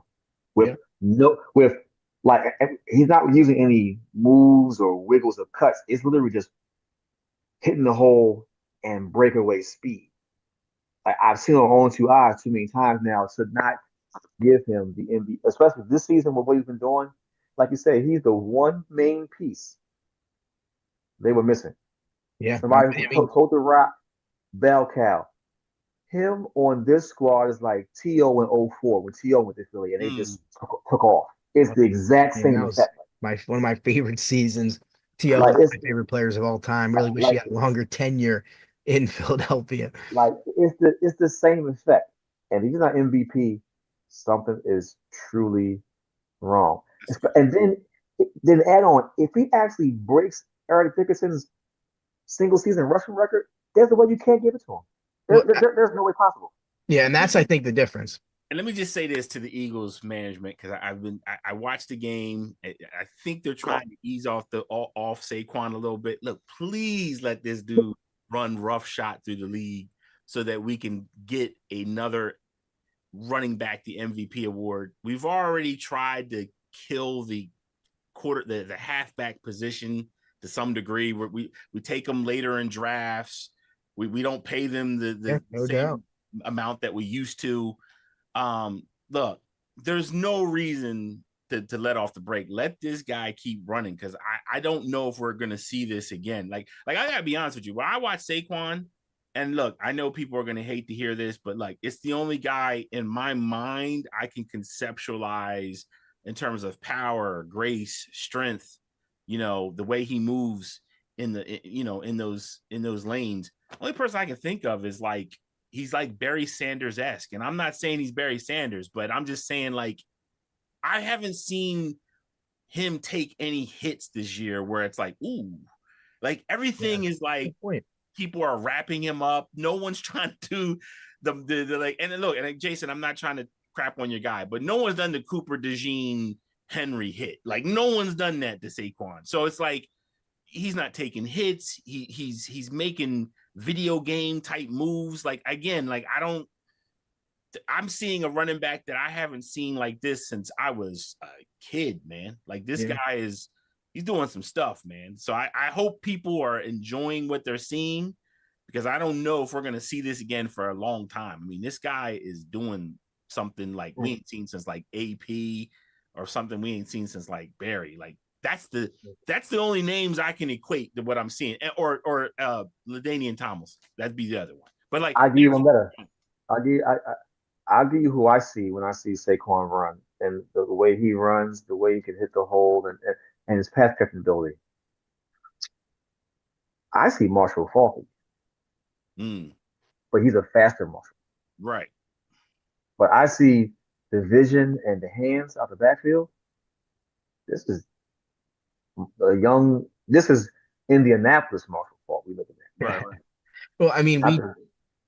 with Yeah. no with like he's not using any moves or wiggles or cuts. It's literally just hitting the hole and breakaway speed. Like I've seen it on own two eyes too many times now to not give him the MVP, especially this season with what he's been doing. Like you say, he's the one main piece they were missing. Yeah. Somebody I who mean, told the rock, bell cow. Him on this squad is like T.O. in '04 when T.O. went to Philly and they Mm. just took off. It's the exact man, same that was effect. one of my favorite seasons. T.O. Like one of it's my favorite players of all time. Really wish he like had a longer tenure in Philadelphia. it's the same effect. And if he's not MVP, something is truly wrong. And then add on, if he actually breaks Eric Dickerson's single season rushing record, there's a way you can't give it to him. Well, There's no way possible. yeah, and that's I think the difference. And let me just say this to the Eagles management because I watched the game. I think they're trying to ease off Saquon a little bit. Look, please let this dude run roughshod through the league so that we can get another running back the MVP award. We've already tried to kill the halfback position to some degree. We take them later in drafts. We don't pay them the No same doubt. amount that we used to. Look, there's no reason to let off the brake. Let this guy keep running because I don't know if we're gonna see this again. Like I gotta be honest with you. When I watch Saquon, and look, I know people are gonna hate to hear this, but like it's the only guy in my mind I can conceptualize in terms of power, grace, strength, the way he moves in those lanes. The only person I can think of is like he's like Barry Sanders-esque. And I'm not saying he's Barry Sanders, but I'm just saying like I haven't seen him take any hits this year where it's like, ooh, like everything is like people are wrapping him up. No one's trying to do the like, and then look, and Jason, I'm not trying to crap on your guy, but no one's done the Cooper DeJean Henry hit. Like no one's done that to Saquon. So it's like he's not taking hits. He's making video game type moves. Like again, like I'm seeing a running back that I haven't seen like this since I was a kid, man. Like this guy he's doing some stuff, man. So I hope people are enjoying what they're seeing because I don't know if we're going to see this again for a long time. I mean, this guy is doing something like we ain't seen since like AP or something we ain't seen since like Barry. Like that's the only names I can equate to what I'm seeing, or LaDainian Thomas. That'd be the other one. But like, I give you one better. I'll give you who I see when I see Saquon run and the way he runs, the way he can hit the hole, and his pass catching ability. I see Marshall Faulk, but he's a faster Marshall. Right. But I see the vision and the hands out the backfield. This is this is Indianapolis Marshall Faulk we looking at. Right. Well, I mean,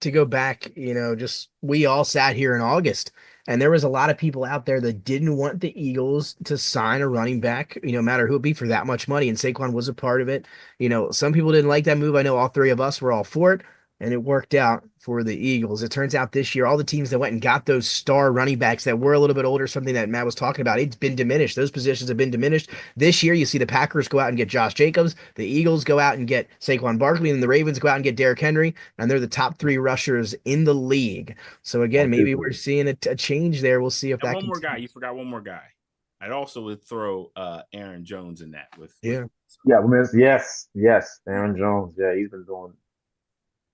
to go back, just we all sat here in August and there was a lot of people out there that didn't want the Eagles to sign a running back, no matter who it be for that much money. And Saquon was a part of it. Some people didn't like that move. I know all three of us were all for it. And it worked out for the Eagles. It turns out this year, all the teams that went and got those star running backs that were a little bit older, something that Matt was talking about, it's been diminished. Those positions have been diminished. This year, you see the Packers go out and get Josh Jacobs. The Eagles go out and get Saquon Barkley. And the Ravens go out and get Derrick Henry. And they're the top three rushers in the league. So again, maybe we're seeing a change there. We'll see if that one more guy. You forgot one more guy. I'd also would throw Aaron Jones in that with yes, Aaron Jones. Yeah, he's been doing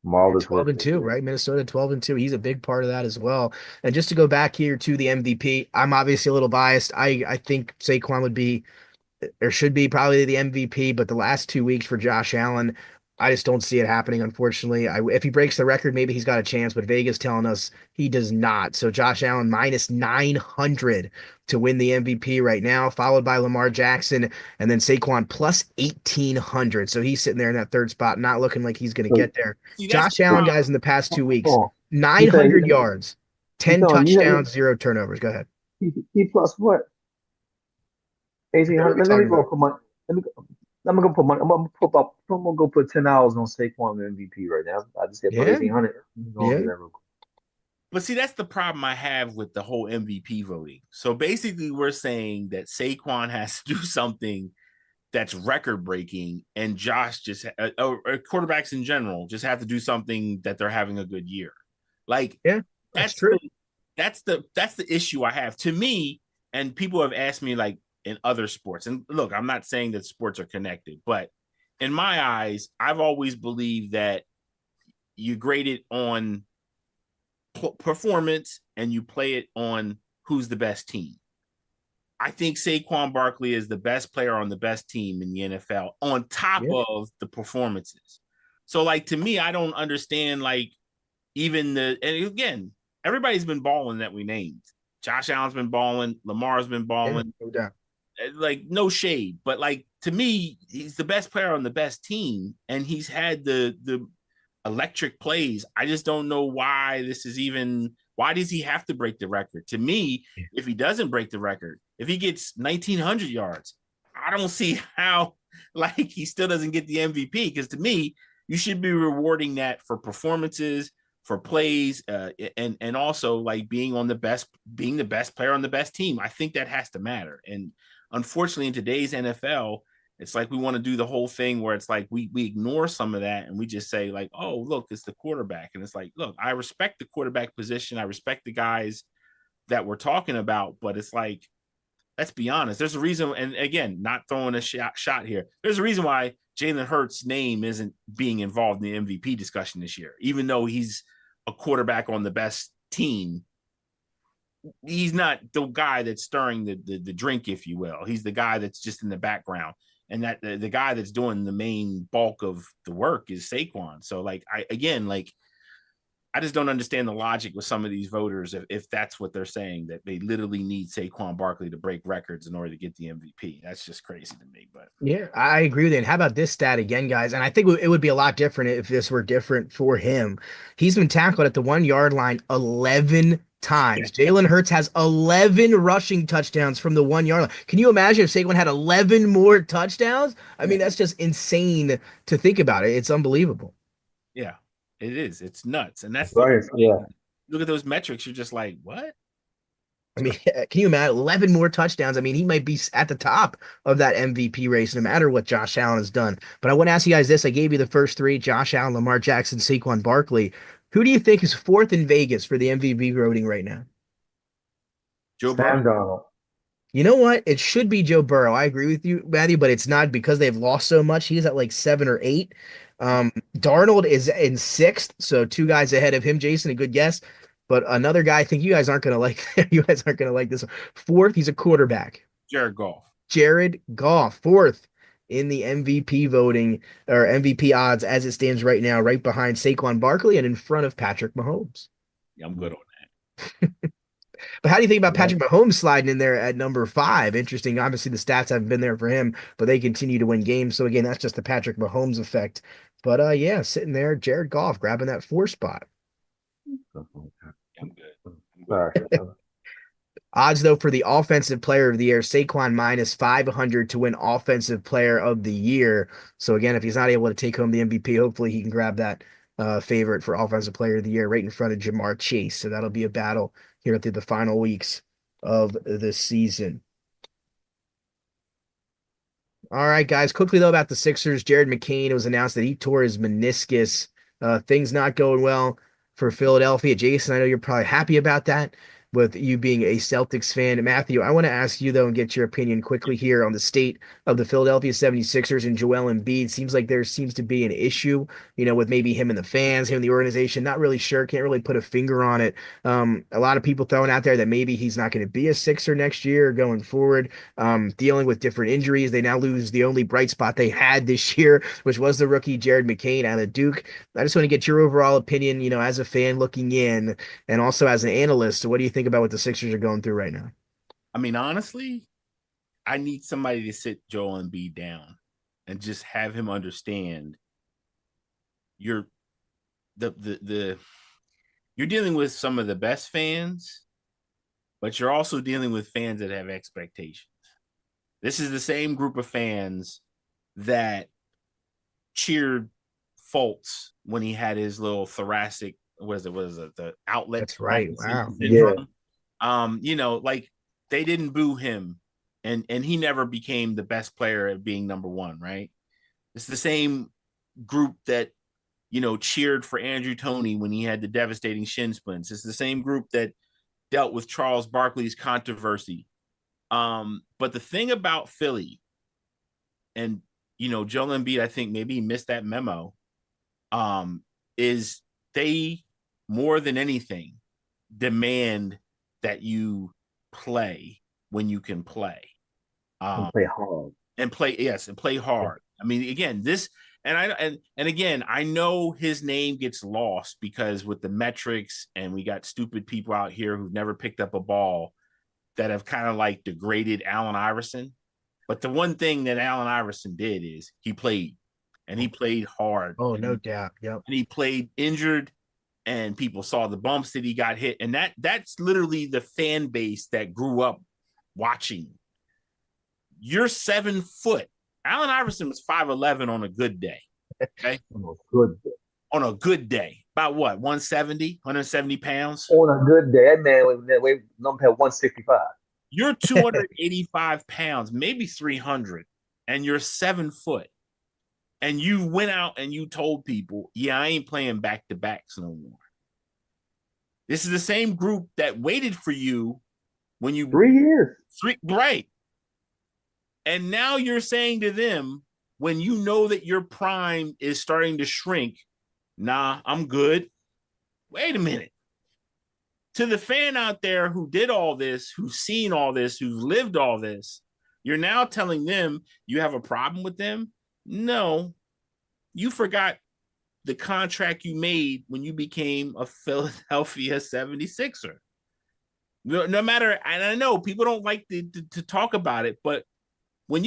marvelous 12-2, right? Minnesota 12-2. He's a big part of that as well. And just to go back here to the MVP, I'm obviously a little biased. I think Saquon would be or should be probably the MVP, but the last 2 weeks for Josh Allen, I just don't see it happening, unfortunately. If he breaks the record, maybe he's got a chance, but Vegas telling us he does not. So Josh Allen minus 900 to win the MVP right now, followed by Lamar Jackson, and then Saquon plus 1,800. So he's sitting there in that third spot, not looking like he's going to get there. Josh Allen, guys, in the past 2 weeks, 900 yards, 10 touchdowns, 0 turnovers. Go ahead. He plus what? What are 1,800. we Let me talking go about? put money. Let me go. I'm gonna put money. I'm gonna go put $10 on Saquon MVP right now. I just said put Yeah, 1,800. Go and do yeah, that real quick. But see, that's the problem I have with the whole MVP voting. So basically, we're saying that Saquon has to do something that's record breaking, and Josh just or quarterbacks in general just have to do something that they're having a good year. Like yeah. That's that's true. the issue I have. To me, and people have asked me like in other sports. And look, I'm not saying that sports are connected, but in my eyes, I've always believed that you grade it on performance and you play it on who's the best team. I think Saquon Barkley is the best player on the best team in the NFL on top Yeah, of the performances. So, like, to me, I don't understand, like, even and again, everybody's been balling that we named. Josh Allen's been balling, Lamar's been yeah, balling, no doubt. like, no shade, but like, to me, he's the best player on the best team, and he's had the electric plays. I just don't know why this is even. Why does he have to break the record? To me, if he doesn't break the record, if he gets 1,900 yards, I don't see how like he still doesn't get the MVP. Because to me, you should be rewarding that for performances, for plays, and also like being the best player on the best team. I think that has to matter. And unfortunately, in today's NFL, it's like we want to do the whole thing where it's like we ignore some of that and we just say like, oh, look, it's the quarterback. And it's like, look, I respect the quarterback position. I respect the guys that we're talking about, but it's like, let's be honest. There's a reason, and again, not throwing a shot here. There's a reason why Jalen Hurts' name isn't being involved in the MVP discussion this year, even though he's a quarterback on the best team. He's not the guy that's stirring the drink, if you will. He's the guy that's just in the background, and that the guy that's doing the main bulk of the work is Saquon. So, like, I just don't understand the logic with some of these voters if that's what they're saying, that they literally need Saquon Barkley to break records in order to get the MVP. That's just crazy to me. But Yeah, I agree with you. And how about this stat again, guys? And I think it would be a lot different if this were different for him. He's been tackled at the 1 yard line 11 times. Jalen Hurts has 11 rushing touchdowns from the 1 yard line. Can you imagine if Saquon had 11 more touchdowns? I mean, that's just insane to think about it. It's unbelievable. yeah, it is. It's nuts, and that's the Right. Yeah. look at those metrics. You're just like, what? I mean, can you imagine 11 more touchdowns? I mean, he might be at the top of that MVP race, no matter what Josh Allen has done. But I want to ask you guys this. I gave you the first three: Josh Allen, Lamar Jackson, Saquon Barkley. Who do you think is fourth in Vegas for the MVP voting right now? Joe Burrow. Sam Donald. You know what? It should be Joe Burrow. I agree with you, Matthew, but it's not because they've lost so much. He's at like 7 or 8. Darnold is in sixth, so two guys ahead of him. Jason, a good guess. But another guy, I think you guys aren't gonna like. You guys aren't gonna like this one. Fourth, he's a quarterback. Jared Goff. Jared Goff, fourth in the MVP voting or MVP odds as it stands right now, right behind Saquon Barkley and in front of Patrick Mahomes. Yeah, I'm good on But how do you think about Yeah. Patrick Mahomes sliding in there at number 5? Interesting. Obviously, the stats haven't been there for him, but they continue to win games. So again, that's just the Patrick Mahomes effect. But yeah, sitting there, Jared Goff grabbing that 4 spot. that. I'm good. I'm good. Sorry. Odds though for the offensive player of the year, Saquon minus 500 to win offensive player of the year. So again, if he's not able to take home the MVP, hopefully he can grab that favorite for offensive player of the year right in front of Jamar Chase. So that'll be a battle here through the final weeks of the season. All right, guys. Quickly though about the Sixers, Jared McCain, it was announced that he tore his meniscus. Things not going well for Philadelphia. Jason, I know you're probably happy about that with you being a Celtics fan. Matthew, I want to ask you though and get your opinion quickly here on the state of the Philadelphia 76ers and Joel Embiid. Seems like there seems to be an issue, with maybe him and the fans, him and the organization. Not really sure, can't really put a finger on it. A lot of people throwing out there that maybe he's not going to be a Sixer next year going forward, dealing with different injuries. They now lose the only bright spot they had this year, which was the rookie Jared McCain out of Duke. I just want to get your overall opinion, as a fan looking in and also as an analyst. So what do you think about what the Sixers are going through right now? I mean, honestly, I need somebody to sit Joel Embiid down and just have him understand you're you're dealing with some of the best fans, but you're also dealing with fans that have expectations. This is the same group of fans that cheered Fultz when he had his little thoracic, was it the outlet? That's right. Wow. Syndrome. Like they didn't boo him, and he never became the best player at being number one, right? It's the same group that cheered for Andrew Toney when he had the devastating shin splints. It's the same group that dealt with Charles Barkley's controversy. But the thing about Philly, and Joel Embiid, I think maybe he missed that memo, is they more than anything demand that you play when you can play. And play hard. And play hard. I mean, again, this and again, I know his name gets lost because with the metrics, and we got stupid people out here who've never picked up a ball that have kind of like degraded Allen Iverson. But the one thing that Allen Iverson did is he played, and he played hard. Oh, no doubt. Yep. And he played injured, and people saw the bumps that he got hit. And that's literally the fan base that grew up watching. You're 7 foot. Allen Iverson was 5'11" on a good day. Okay. On a good day. About what? 170 pounds? On a good day. That man weighed number 165. You're 285 pounds, maybe 300, and you're 7 foot. And you went out and you told people, yeah, I ain't playing back-to-backs no more. This is the same group that waited for you when you 3 years. Right. And now you're saying to them, when you know that your prime is starting to shrink, nah, I'm good. Wait a minute. To the fan out there who did all this, who's seen all this, who's lived all this, you're now telling them you have a problem with them? No. You forgot the contract you made when you became a Philadelphia 76er. No matter, and I know people don't like to talk about it, but when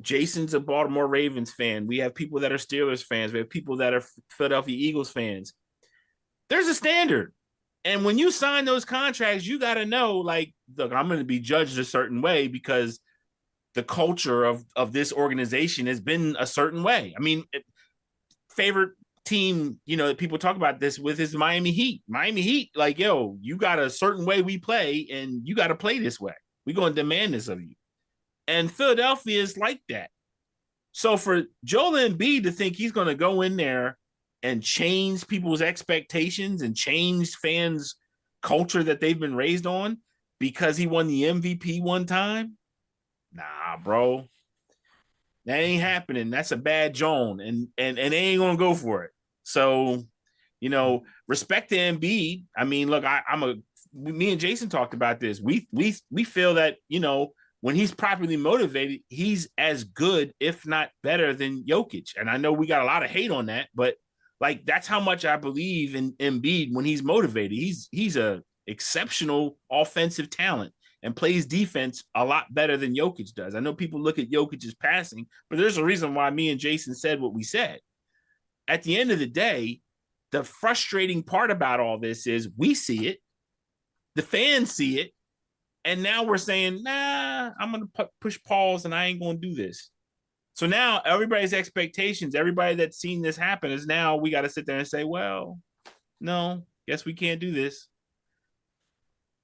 Jason's a Baltimore Ravens fan, we have people that are Steelers fans, we have people that are Philadelphia Eagles fans. There's a standard. And when you sign those contracts, you got to know, like, look, I'm going to be judged a certain way because the culture of this organization has been a certain way. I mean, favorite team, people talk about this with is Miami Heat. Miami Heat, like, yo, you got a certain way we play, and you got to play this way. We're going to demand this of you. And Philadelphia is like that. So for Joel Embiid to think he's going to go in there and change people's expectations and change fans' culture that they've been raised on because he won the MVP one time, nah, bro. That ain't happening. That's a bad Joan, and they ain't going to go for it. So, respect to Embiid. I mean, look, me and Jason talked about this. We feel that, when he's properly motivated, he's as good, if not better, than Jokic. And I know we got a lot of hate on that, but like that's how much I believe in Embiid when he's motivated. He's a exceptional offensive talent and plays defense a lot better than Jokic does. I know people look at Jokic's passing, but there's a reason why me and Jason said what we said. At the end of the day, the frustrating part about all this is we see it, the fans see it, and now we're saying, nah, I'm going to push pause and I ain't going to do this. So now everybody's expectations, everybody that's seen this happen is now we got to sit there and say, well, no, guess we can't do this.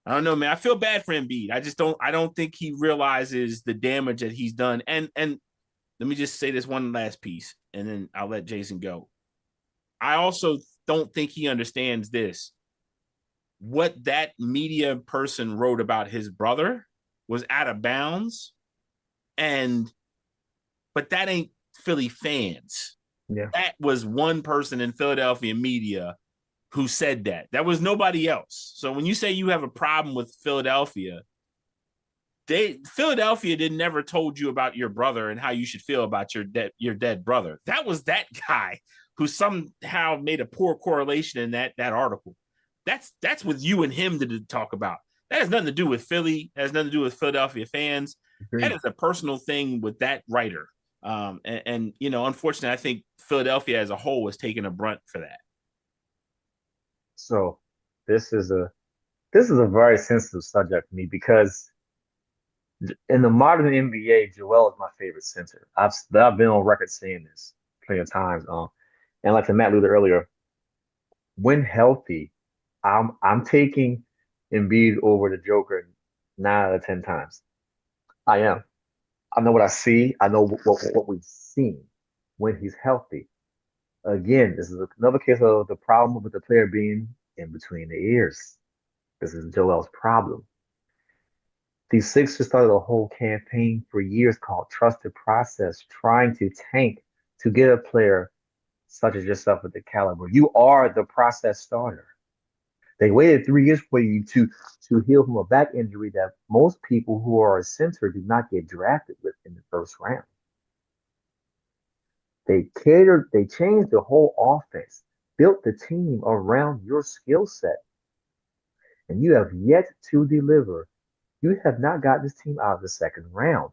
I don't know, man. I feel bad for Embiid. I don't think he realizes the damage that he's done. And let me just say this one last piece, and then I'll let Jason go. I also don't think he understands this. What that media person wrote about his brother was out of bounds. But that ain't Philly fans. Yeah. That was one person in Philadelphia media who said that. That was nobody else. So when you say you have a problem with Philadelphia, Philadelphia didn't never told you about your brother and how you should feel about your dead brother. That was that guy who somehow made a poor correlation in that article. That's with you and him to talk about. That has nothing to do with Philly. That has nothing to do with Philadelphia fans. Agreed. That is a personal thing with that writer. And unfortunately, I think Philadelphia as a whole was taking a brunt for that. So this is a This is a very sensitive subject for me because in the modern NBA, Joel is my favorite center. I've been on record saying this plenty of times. And like to Matt alluded earlier, when healthy, I'm taking Embiid over the Joker 9 out of 10 times. I am. I know what I see. I know what we've seen when he's healthy. Again, this is another case of the problem with the player being in between the ears. This is Joel's problem. These Sixers started a whole campaign for years called Trusted Process, trying to tank to get a player such as yourself at the caliber. You are the process starter. They waited 3 years for you to heal from a back injury that most people who are a center do not get drafted with in the first round. They changed the whole offense, built the team around your skill set, and you have yet to deliver. You have not got this team out of the second round,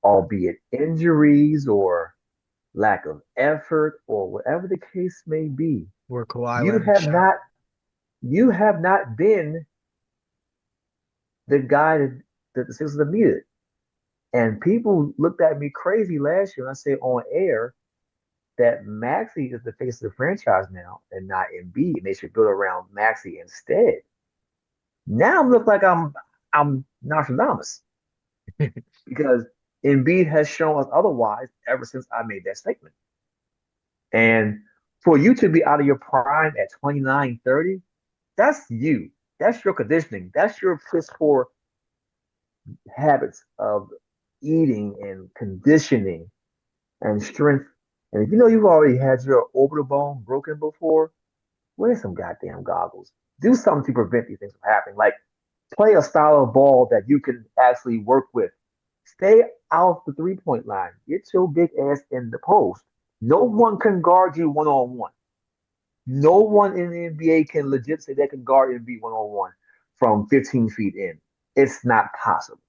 albeit injuries or lack of effort or whatever the case may be. Where Kawhi You Leonard have shot. not you have not been the guy that the Sixers have needed. And people looked at me crazy last year when I say on air that Maxey is the face of the franchise now and not Embiid. And they should build around Maxey instead. Now I look like I'm Nostradamus because Embiid has shown us otherwise ever since I made that statement. And for you to be out of your prime at 29, 30, that's you. That's your conditioning. That's your piss poor habits of eating and conditioning and strength. And if you know you've already had your orbital bone broken before, wear some goddamn goggles. Do something to prevent these things from happening. Like play a style of ball that you can actually work with. Stay out the 3 point line. Get your big ass in the post. No one can guard you one on one. No one in the NBA can legit say they can guard and be one on one from 15 feet in. It's not possible.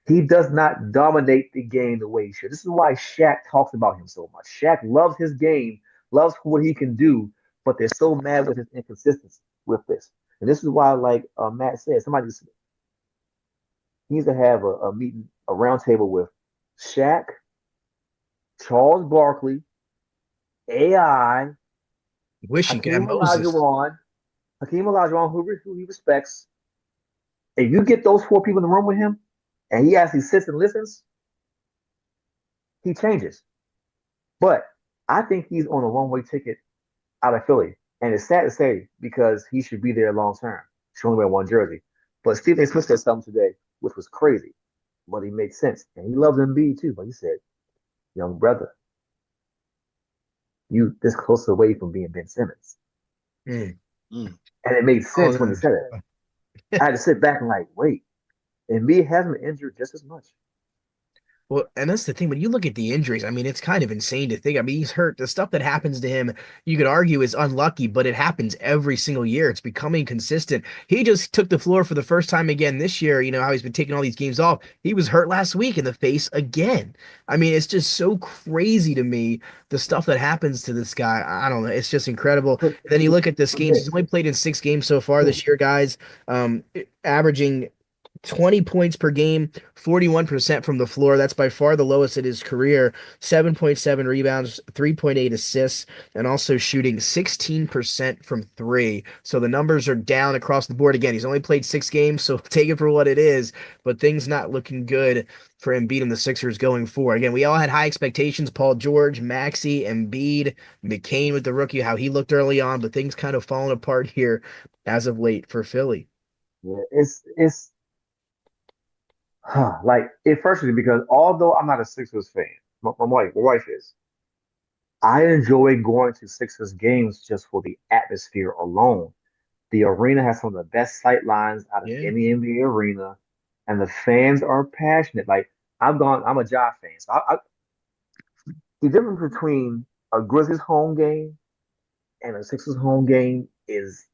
He does not dominate the game the way he should. This is why Shaq talks about him so much. Shaq loves his game, loves what he can do, but they're so mad with his inconsistency with this. And this is why, like Matt said, somebody needs to have a meeting, a roundtable with Shaq, Charles Barkley, AI, Wish you could have Hakeem Moses. Olajuwon, Hakeem Olajuwon, who he respects. If you get those four people in the room with him, and he actually sits and listens, he changes. But I think he's on a one-way ticket out of Philly. And it's sad to say because he should be there long term. Should only wear one jersey. But Stephen A. Smith said something today, which was crazy. But he made sense. And he loves Embiid too. But he said, young brother, you this close away from being Ben Simmons. Mm. Mm. And it made Oh, sense when he said it. I had to sit back and like, wait, Embiid hasn't been injured just as much. Well, and that's the thing. When you look at the injuries, I mean, it's kind of insane to think. I mean, he's hurt. The stuff that happens to him, you could argue is unlucky, but it happens every single year. It's becoming consistent. He just took the floor for the first time again this year. You know how he's been taking all these games off. He was hurt last week in the face again. I mean, it's just so crazy to me, the stuff that happens to this guy. I don't know. It's just incredible. But, And then you look at this but games. He's only played in 6 games so far this year, guys. Averaging 20 points per game, 41% from the floor. That's by far the lowest in his career. 7.7 rebounds, 3.8 assists, and also shooting 16% from three. So the numbers are down across the board. Again, he's only played 6 games, so take it for what it is, but things not looking good for Embiid and the Sixers going forward. Again, we all had high expectations. Paul George, Maxey, Embiid, McCain with the rookie, how he looked early on, but things kind of falling apart here as of late for Philly. yeah, it's like it frustrates me because although I'm not a Sixers fan, my wife is. I enjoy going to Sixers games just for the atmosphere alone. The arena has some of the best sight lines out of Yeah. any NBA arena, and the fans are passionate. Like I'm a Ja fan, so the difference between a Grizzlies home game and a Sixers home game is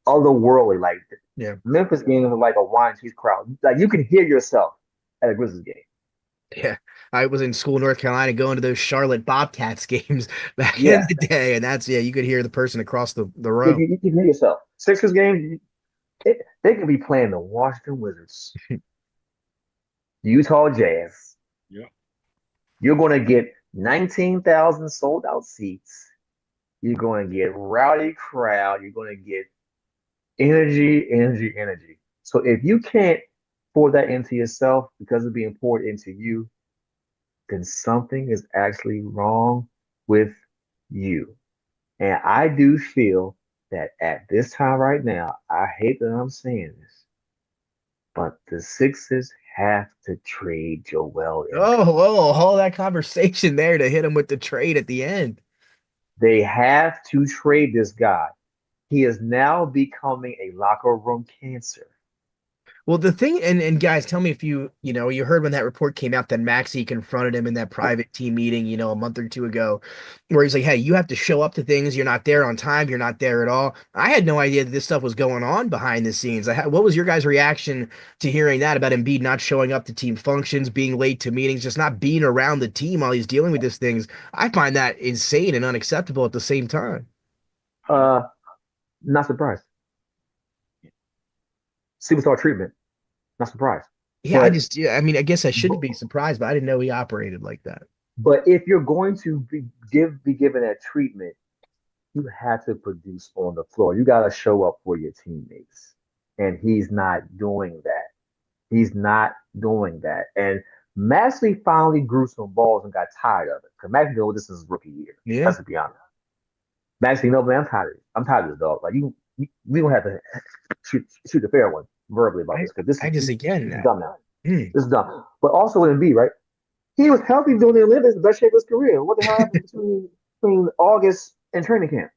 otherworldly. Like Yeah. Memphis games are like a wine and cheese crowd. Like you can hear yourself at a Grizzlies game. Yeah, I was in school in North Carolina going to those Charlotte Bobcats games back in Yeah, the day, and that's you could hear the person across the you, row. you can hear yourself. Sixers game, they could be playing the Washington Wizards, Utah Jazz. Yeah. You're going to get 19,000 sold out seats. You're going to get rowdy crowd. You're going to get energy, energy, energy. So if you can't pour that into yourself because it's being poured into you, then something is actually wrong with you. And I do feel that at this time right now, I hate that I'm saying this, but the Sixers have to trade Joel Oh, Embiid. whoa, all that conversation there to hit him with the trade at the end. They have to trade this guy. He is now becoming a locker room cancer. Well, the thing, and guys, tell me if you heard when that report came out that Maxey confronted him in that private team meeting, a month or two ago, where he's like, "Hey, you have to show up to things. You're not there on time. You're not there at all." I had no idea that this stuff was going on behind the scenes. What was your guys' reaction to hearing that about Embiid not showing up to team functions, being late to meetings, just not being around the team while he's dealing with these things? I find that insane and unacceptable at the same time. Uh, Uh, Not surprised. Superstar treatment. Not surprised. Yeah, But I mean, I guess I shouldn't be surprised, but I didn't know he operated like that. but if you're going to be given that treatment, you have to produce on the floor. You got to show up for your teammates, and he's not doing that. He's not doing that. And Maxley finally grew some balls and got tired of it. Because Maxley knows this is his rookie year. Yeah. Let's be honest. Maxley, no man, I'm tired of it. I'm tired of this dog. Like we don't have to shoot the fair one verbally about I this because this I is just again this is done now. hmm. This is done. But also with Embiid, right? He was healthy during the Olympics, the best shape of his career. What the hell happened between August and training camp?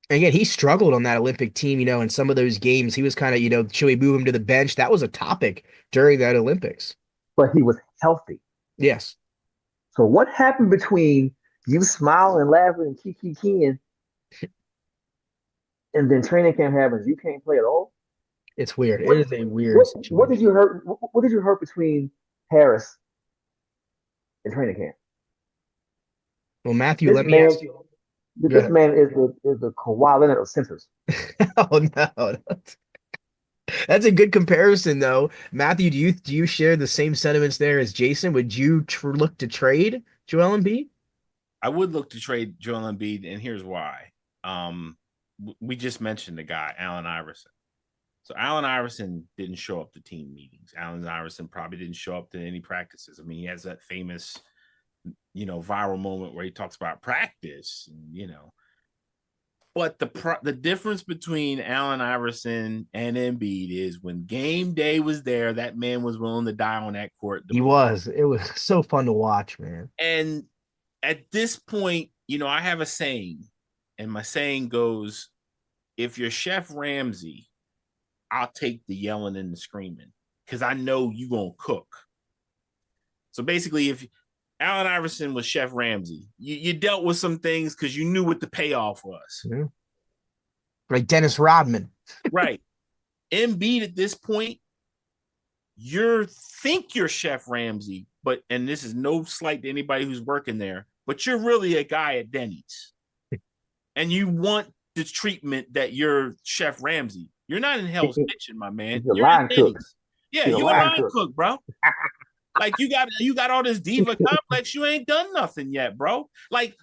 Again, he struggled on that Olympic team, in some of those games. He was kind of, should we move him to the bench? That was a topic during that Olympics. But he was healthy. Yes. So what happened between you smiling and laughing and kiki and then training camp happens? You can't play at all. It's weird. It What is a weird what did situation. you hurt? What did you hurt between Harris and training camp? Well, Matthew, This let me man, ask you. Go this ahead. man is the Kawhi Leonard of centers. Oh no. That's a good comparison though. Matthew, do you share the same sentiments there as Jason? Would you look to trade Joel Embiid? I would look to trade Joel Embiid, and here's why. We just mentioned the guy, Allen Iverson. So Allen Iverson didn't show up to team meetings. Allen Iverson probably didn't show up to any practices. I mean, he has that famous, viral moment where he talks about practice, But the difference between Allen Iverson and Embiid is when game day was there, that man was willing to die on that court to He play. was. It was so fun to watch, man. And at this point, I have a saying, and my saying goes, if you're Chef Ramsay, I'll take the yelling and the screaming because I know you're going to cook. So basically, if Allen Iverson was Chef Ramsay, you dealt with some things because you knew what the payoff was. Yeah. Like Dennis Rodman. Right. Embiid at this point, think you're Chef Ramsay, and this is no slight to anybody who's working there, but you're really a guy at Denny's. And you want the treatment that you're Chef Ramsay. You're not in Hell's Kitchen, my man. He's a You're in line cook. Denny's. Yeah, He's a you're a line line cook. cook, bro. Like you got all this diva complex. You ain't done nothing yet, bro. Like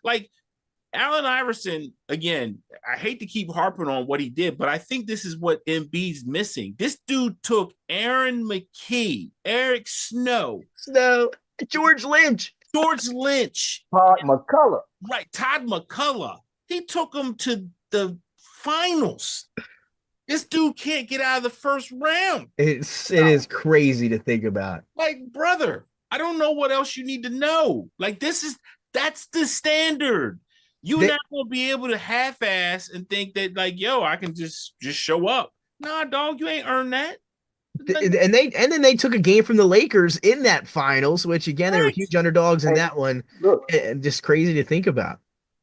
Allen Iverson, again, I hate to keep harping on what he did, but I think this is what Embiid's missing. This dude took Aaron McKee, Eric Snow, No, George Lynch. George Lynch, Todd McCullough. right, Todd McCullough. He took them to the finals. This dude can't get out of the first round. It is crazy to think about. Like, brother, I don't know what else you need to know. Like, that's the standard. You're not gonna be able to half-ass and think that, like, yo, I can just show up. Nah, dog, you ain't earned that. And then they took a game from the Lakers in that finals, which again they were Right. huge underdogs in And that one. look, And just crazy to think about.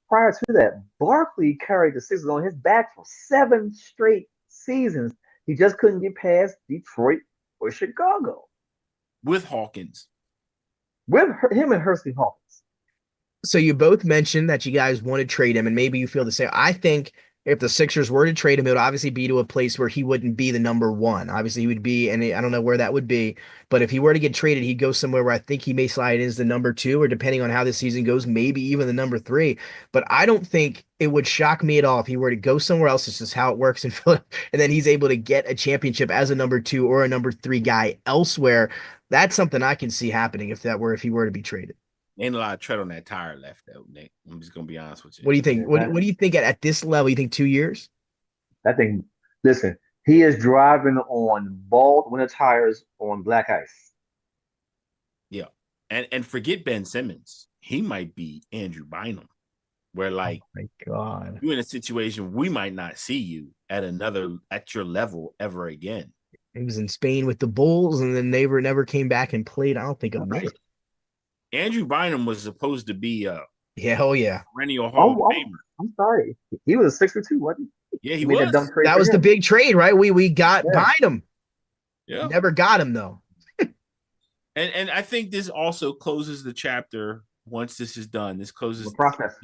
prior to that, Barkley carried the Sixers on his back for 7 straight seasons. He just couldn't get past Detroit or Chicago. With Hawkins. with him and Hursley Hawkins. So you both mentioned that you guys want to trade him, and maybe you feel the same. I think if the Sixers were to trade him, it would obviously be to a place where he wouldn't be the number one. Obviously, he would be, and I don't know where that would be, but if he were to get traded, he'd go somewhere where I think he may slide in as the number two, or depending on how this season goes, maybe even the number three. But I don't think it would shock me at all if he were to go somewhere else. It's just how it works in Philadelphia, and then he's able to get a championship as a number two or a number three guy elsewhere. That's something I can see happening if he were to be traded. Ain't a lot of tread on that tire left, though, Nick. I'm just gonna be honest with you. What do you think? Yeah, What do you think at this level? You think 2 years? that thing. Listen, he is driving on bald winter tires on black ice. Yeah, and forget Ben Simmons. He might be Andrew Bynum, where like My God. you're in a situation we might not see you at your level ever again. He was in Spain with the Bulls, and then never came back and played. I don't think a minute. Andrew Bynum was supposed to be a Yeah, oh yeah. perennial Hall of Famer. I'm sorry. He was a 6'2", wasn't he? Yeah, he Made was. that dumb trade That for was the him. big trade, right? We got Yeah. Bynum. Yeah, Never got him though. and I think this also closes the chapter. Once this is done, this closes The process.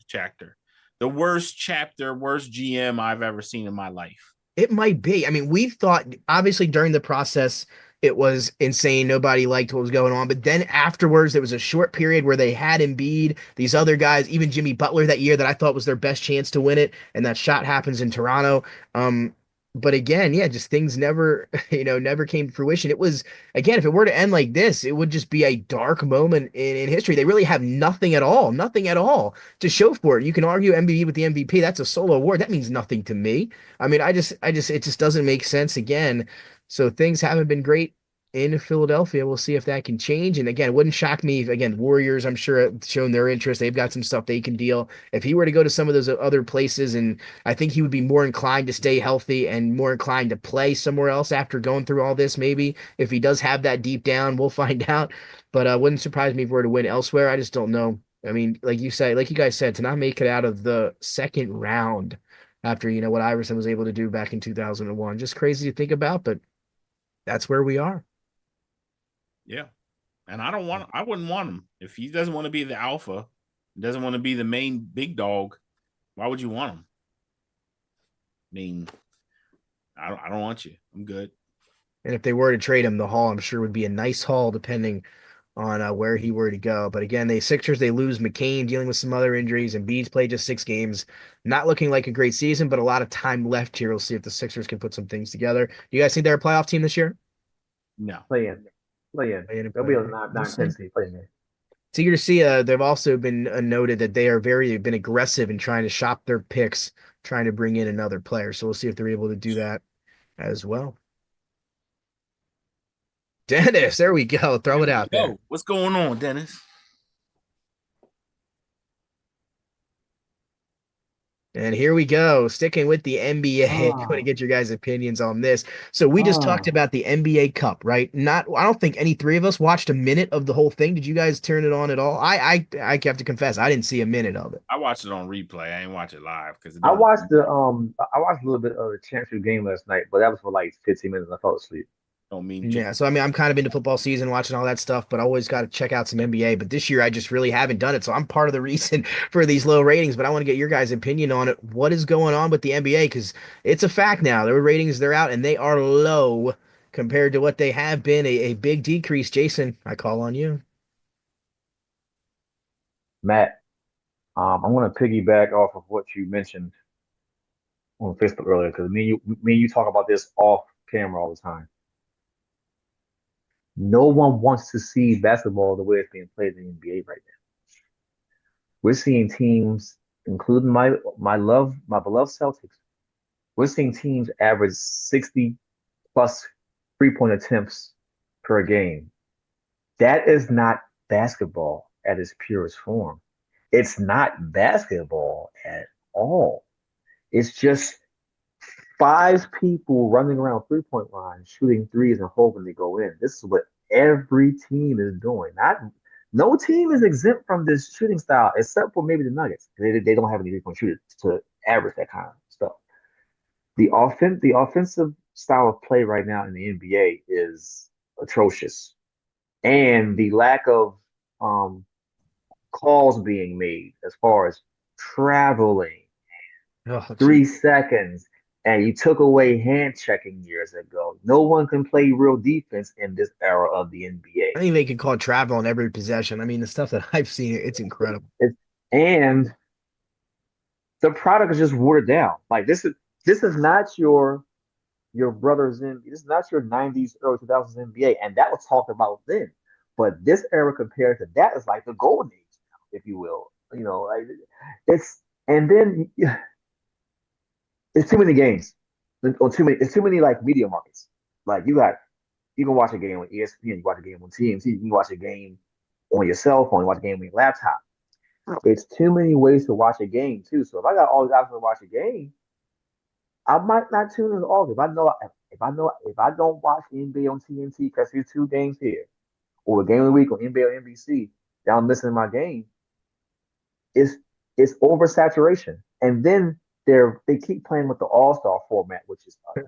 chapter. The worst chapter, worst GM I've ever seen in my life. It might be. I mean, we thought obviously during the process it was insane. Nobody liked what was going on. But then afterwards, there was a short period where they had Embiid, these other guys, even Jimmy Butler that year that I thought was their best chance to win it. And that shot happens in Toronto. But again, yeah, just things never, never came to fruition. It was, again, if it were to end like this, it would just be a dark moment in history. They really have nothing at all to show for it. You can argue MVP with the MVP. That's a solo award. That means nothing to me. I mean, it just doesn't make sense again. So things haven't been great in Philadelphia. We'll see if that can change. And again, it wouldn't shock me if, again, Warriors, I'm sure, have shown their interest. They've got some stuff they can deal. If he were to go to some of those other places, and I think he would be more inclined to stay healthy and more inclined to play somewhere else after going through all this, maybe. If he does have that deep down, we'll find out. But wouldn't surprise me if we were to win elsewhere. I just don't know. I mean, like you guys said, to not make it out of the second round after, what Iverson was able to do back in 2001. Just crazy to think about, but that's where we are. Yeah. And I wouldn't want him. If he doesn't want to be the alpha, doesn't want to be the main big dog, why would you want him? I mean, I don't want you. I'm good. And if they were to trade him, the haul, I'm sure, would be a nice haul depending on where he were to go. But again, Sixers, they lose McCain dealing with some other injuries, and Embiid's played just 6 games. Not looking like a great season, but a lot of time left here. We'll see if the Sixers can put some things together. Do you guys think they're a playoff team this year? No. Play in. They'll be a 9-10 seed. Play in. It's eager to see. They've also been noted that they've been aggressive in trying to shop their picks, trying to bring in another player. So we'll see if they're able to do that as well. Dennis, there we go. Throw it out there. What's going on, Dennis? And here we go, sticking with the NBA. Going to get your guys' opinions on this. So we just talked about the NBA Cup, right? I don't think any three of us watched a minute of the whole thing. Did you guys turn it on at all? I have to confess, I didn't see a minute of it. I watched it on replay. I didn't watch it live because I watched a little bit of the championship game last night, but that was for like 15 minutes. I fell asleep. Don't mean Yeah, so I mean, I'm kind of into football season, watching all that stuff, but I always got to check out some NBA. But this year, I just really haven't done it, so I'm part of the reason for these low ratings. But I want to get your guys' opinion on it. What is going on with the NBA? Because it's a fact now. Their ratings, they're out, and they are low compared to what they have been. A big decrease. Jason, I call on you. Matt, I'm going to piggyback off of what you mentioned on Facebook earlier, because me and you talk about this off camera all the time. No one wants to see basketball the way it's being played in the NBA right now. We're seeing teams, including my beloved Celtics, we're seeing teams average 60 plus 3-point attempts per game. That is not basketball at its purest form. It's not basketball at all. It's just 5 people running around 3-point line, shooting threes and hoping they go in. This is what every team is doing. No team is exempt from this shooting style, except for maybe the Nuggets. They don't have any 3-point shooters to average that kind of stuff. The offensive style of play right now in the NBA is atrocious. and the lack of um, calls being made as far as traveling, Oh, gee. 3 seconds, and you took away hand checking years ago. No one can play real defense in this era of the I NBA. think they could call travel on every possession. I mean, the stuff that I've seen, it's incredible. It's, and the product is just watered down. Like this is not your brother's NBA. This is not your '90s, early 2000s NBA, and that was talked about then. But this era compared to that is like the golden age, if you will. Like it's and then it's too many games, or too many. It's too many like media markets. Like you can watch a game on ESPN, you watch a game on TNT, you can watch a game on your cell phone, you watch a game on your laptop. It's too many ways to watch a game too. So if I got all these options to watch a game, I might not tune in all. If I don't watch the NBA on TNT because there's 2 games here, or a game of the week on NBA or NBC, that I'm missing my game. It's it's oversaturation, and then they keep playing with the All Star format, which is a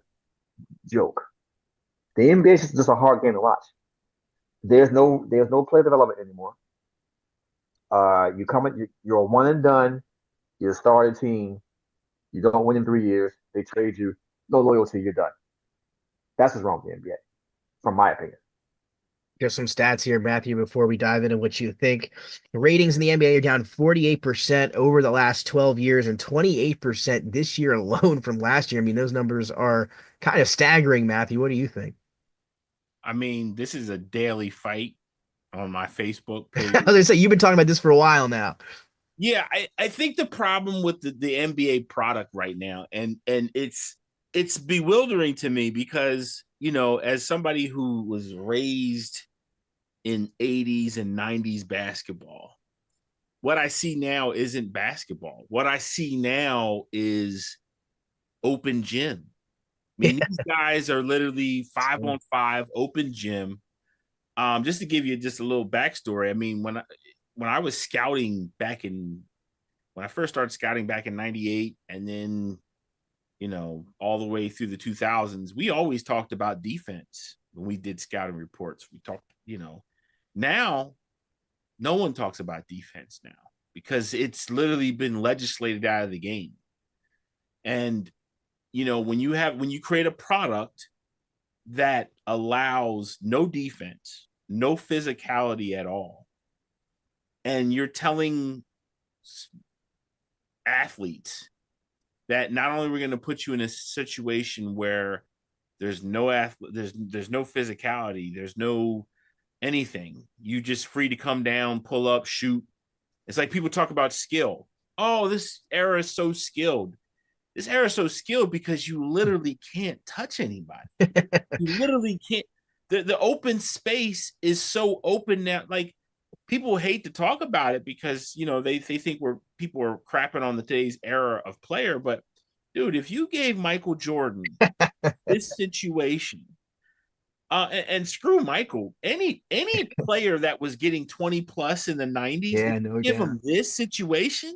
joke. The NBA is just a hard game to watch. There's no player development anymore. You come in, you're a one and done. You start a team. You don't win in 3 years. They trade you. No loyalty. You're done. That's what's wrong with the NBA, from my opinion. Just some stats here, Matthew, before we dive into what you think. The ratings in the NBA are down 48% over the last 12 years and 28% this year alone from last year. I mean, those numbers are kind of staggering, Matthew. What do you think? I mean, this is a daily fight on my Facebook page. I was gonna say, you've been talking about this for a while now. Yeah, I think the problem with the NBA product right now, and it's bewildering to me because, as somebody who was raised in 80s and 90s basketball, what I see now isn't basketball. What I see now is open gym. I mean, these guys are literally 5-on-5 open gym. Just to give you just a little backstory, I mean, when I was scouting when I first started scouting back in '98, and then all the way through the 2000s, we always talked about defense when we did scouting reports. We talked, now no one talks about defense now because it's literally been legislated out of the game. And when you create a product that allows no defense, no physicality at all, and you're telling athletes that not only we're going to put you in a situation where there's no there's no physicality, there's no anything, you just free to come down, pull up, shoot. It's like people talk about skill. Oh, this era is so skilled. This era is so skilled because you literally can't touch anybody. You literally can't. The open space is so open now. Like, people hate to talk about it because they think people are crapping on the today's era of player. But dude, if you gave Michael Jordan this situation, and screw Michael, any player that was getting 20 plus in the 90s, Yeah, no give doubt. him this situation,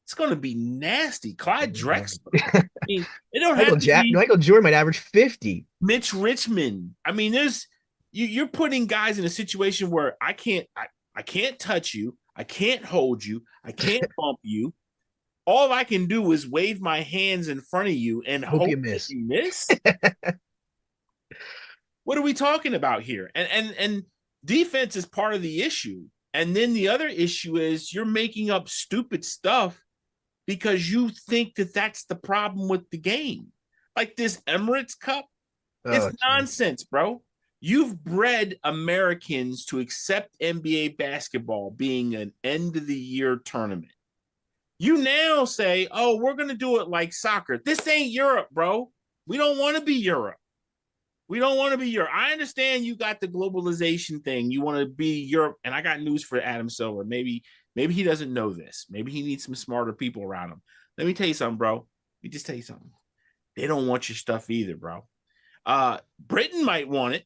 it's going to be nasty. Clyde Drexler. I mean, it don't have to be Michael Jordan might average 50. Mitch Richmond. I mean, you're putting guys in a situation where I can't touch you, I can't hold you, I can't bump you. All I can do is wave my hands in front of you and hope you that miss. you miss. What are we talking about here? And defense is part of the issue. And then the other issue is you're making up stupid stuff because you think that that's the problem with the game. Like this Emirates Cup, it's nonsense, bro. You've bred Americans to accept NBA basketball being an end of the year tournament. You now say, oh, we're going to do it like soccer. This ain't Europe, bro. We don't want to be Europe. We don't want to be Europe. I understand you got the globalization thing. You want to be Europe. And I got news for Adam Silver. Maybe he doesn't know this. Maybe he needs some smarter people around him. Let me tell you something, bro. Let me just tell you something. They don't want your stuff either, bro. Britain might want it.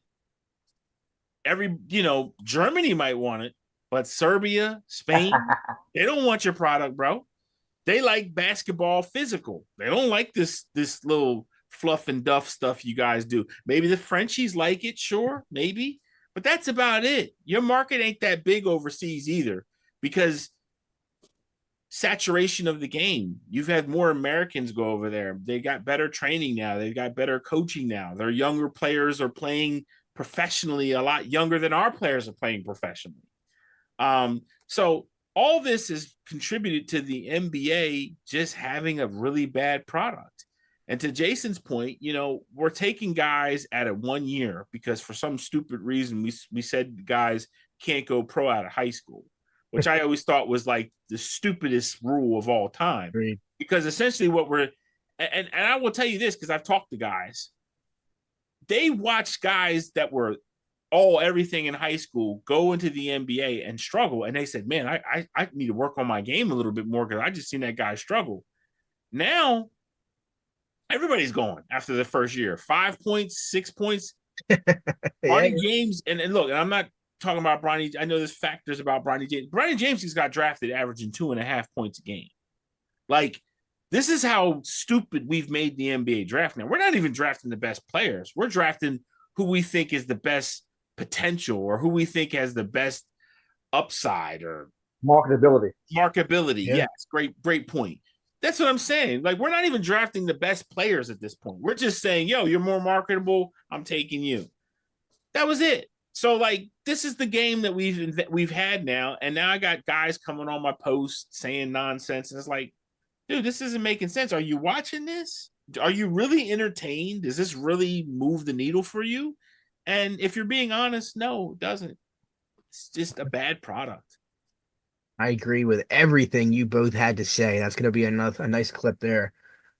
Germany might want it. But Serbia, Spain, they don't want your product, bro. They like basketball physical. They don't like this little fluff and duff stuff you guys do. Maybe the Frenchies like it, sure, maybe. But that's about it. Your market ain't that big overseas either, because saturation of the game. You've had more Americans go over there. They got better training now. They've got better coaching now. Their younger players are playing professionally a lot younger than our players are playing professionally. So all this has contributed to the NBA just having a really bad product. And to Jason's point, we're taking guys at a 1 year because for some stupid reason we said guys can't go pro out of high school, which I always thought was like the stupidest rule of all time. Agreed. Because essentially what we're and I will tell you this because I've talked to guys. They watch guys that were everything in high school go into the NBA and struggle. And they said, man, I need to work on my game a little bit more because I just seen that guy struggle. Now, everybody's going after the first year. 5 points, 6 points. Bronny James, and look, and I'm not talking about Bronny. I know there's factors about Bronny James. Bronny James has got drafted averaging 2.5 points a game. Like, this is how stupid we've made the NBA draft now. We're not even drafting the best players. We're drafting who we think is the best potential or who we think has the best upside or marketability. Yeah. Yes, great point. That's what I'm saying. Like, we're not even drafting the best players at this point. We're just saying, yo, you're more marketable. I'm taking you. That was it. So, like, this is the game that we've had now. And now I got guys coming on my post saying nonsense. And it's like, dude, this isn't making sense. Are you watching this? Are you really entertained? Does this really move the needle for you? And if you're being honest, no, it doesn't. It's just a bad product. I agree with everything you both had to say. That's going to be a nice clip there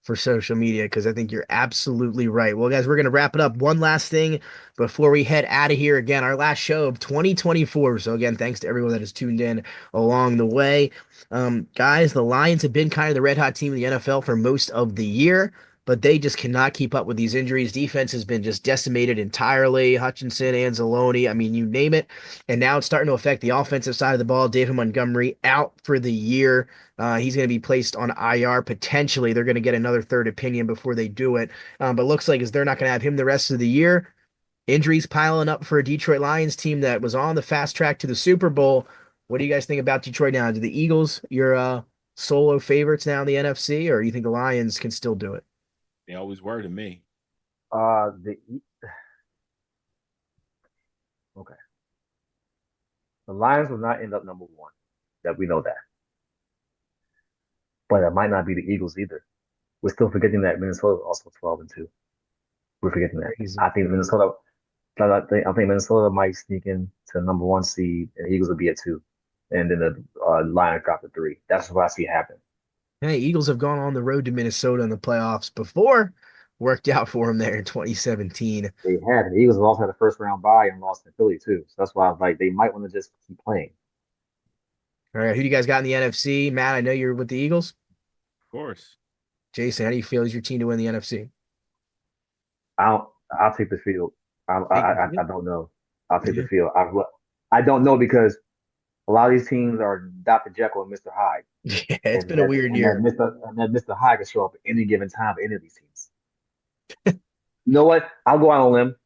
for social media because I think you're absolutely right. Well, guys, we're going to wrap it up. One last thing before we head out of here. Again, our last show of 2024. So again, thanks to everyone that has tuned in along the way. Guys, the Lions have been kind of the red hot team in the NFL for most of the year, but they just cannot keep up with these injuries. Defense has been just decimated entirely. Hutchinson, Anzalone, I mean, you name it. And now it's starting to affect the offensive side of the ball. David Montgomery out for the year. He's going to be placed on IR potentially. They're going to get another third opinion before they do it. But looks like they're not going to have him the rest of the year. Injuries piling up for a Detroit Lions team that was on the fast track to the Super Bowl. What do you guys think about Detroit now? Do the Eagles your solo favorites now in the NFC, or do you think the Lions can still do it? They always were to me. Okay. The Lions will not end up number one. That we know that. But it might not be the Eagles either. We're still forgetting that Minnesota is also 12-2. We're forgetting that. Crazy. I think Minnesota might sneak in to the number one seed, and the Eagles will be at 2, and then the Lions drop to 3. That's what I see happen. Hey, Eagles have gone on the road to Minnesota in the playoffs before. Worked out for them there in 2017. They had. The Eagles have also had a first round bye and lost to Philly too. So that's why I was like, they might want to just keep playing. All right, who do you guys got in the NFC? Matt, I know you're with the Eagles. Of course. Jason, how do you feel is your team to win the NFC? I'll take the field. I don't know. I'll take Yeah. the field. I don't know because a lot of these teams are Dr. Jekyll and Mr. Hyde. Yeah, it's been a weird year. Mr. Hyde can show up at any given time for any of these teams. You know what? I'll go out on a limb.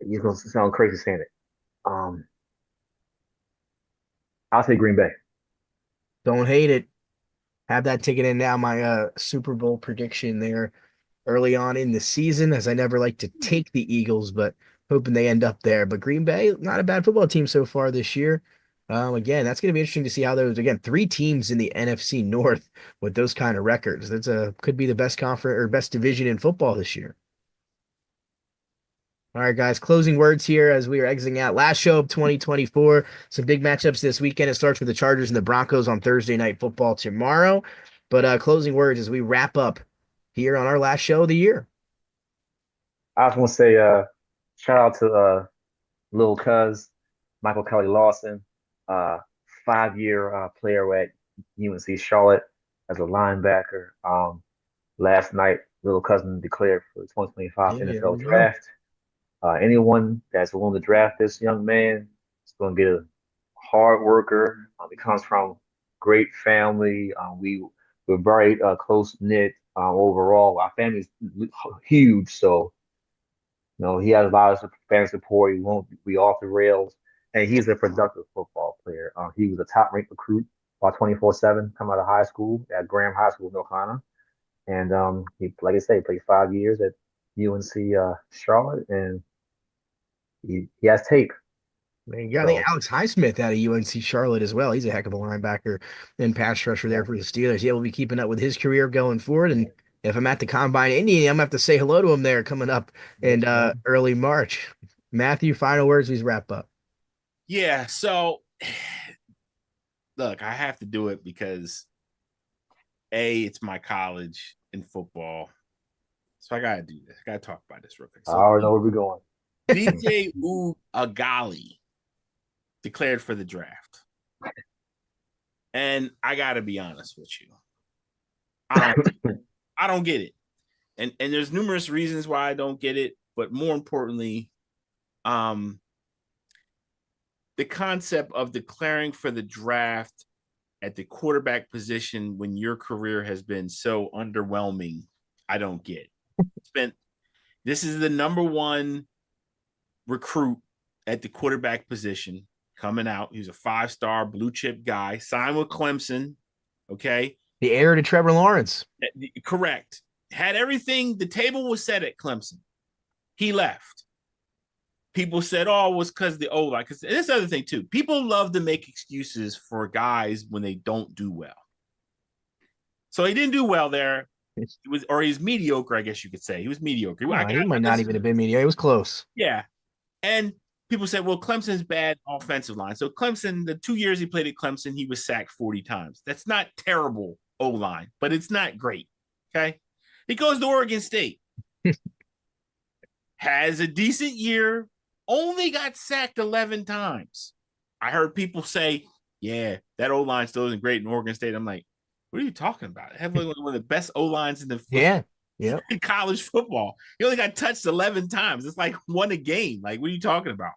You're gonna sound crazy saying it. I'll say Green Bay. Don't hate it. Have that ticket in now. My Super Bowl prediction there early on in the season, as I never like to take the Eagles, but hoping they end up there. But Green Bay, not a bad football team so far this year. Again, that's going to be interesting to see how those, again, 3 teams in the NFC North with those kind of records. Could be the best conference or best division in football this year. All right, guys, closing words here as we are exiting out. Last show of 2024. Some big matchups this weekend. It starts with the Chargers and the Broncos on Thursday Night Football tomorrow. But closing words as we wrap up here on our last show of the year. I just want to say shout out to Lil Cuz, Michael Kelly Lawson, 5-year player at UNC Charlotte as a linebacker. Last night, Little Cousin declared for the 2025 NFL draft. Anyone that's willing to draft this young man is going to get a hard worker. He comes from great family. We're very close knit overall. Our family's huge, so You know, he has a lot of fan support. He won't be off the rails, and he's a productive football player. He was a top-ranked recruit by 24/7 coming out of high school at Graham High School in North Carolina, and he, like I say, played 5 years at UNC Charlotte, and he has tape. There you go. I think So Alex Highsmith out of UNC Charlotte as well. He's a heck of a linebacker and pass rusher there for the Steelers. Yeah, we'll be keeping up with his career going forward. And if I'm at the Combine Indian, I'm gonna have to say hello to him there coming up in early March. Matthew, final words, please wrap up. Yeah, so look, I have to do it because it's my college in football. So I gotta do this. I gotta talk about this real quick. So I already know where we're going. DJ Ugali declared for the draft. And I gotta be honest with you. I don't get it. And there's numerous reasons why I don't get it, but more importantly, the concept of declaring for the draft at the quarterback position when your career has been so underwhelming, I don't get. This is the number one recruit at the quarterback position coming out. He's a 5-star blue chip guy, signed with Clemson. Okay. The heir to Trevor Lawrence. Correct. Had everything, the table was set at Clemson. He left. People said, oh, it was because of the O-line. Because this other thing, too. People love to make excuses for guys when they don't do well. So he didn't do well there. He's mediocre, I guess you could say. He was mediocre. He might not even have been mediocre. He was close. Yeah. And people said, well, Clemson's bad offensive line. So Clemson, the 2 years he played at Clemson, he was sacked 40 times. That's not terrible O-line, but it's not great. Okay. He goes to Oregon State. Has a decent year, only got sacked 11 times. I heard people say, yeah, that O-line still isn't great in Oregon State. I'm like, what are you talking about? I have one of the best O-lines in the in college football. He only got touched 11 times. It's like won a game. Like, what are you talking about?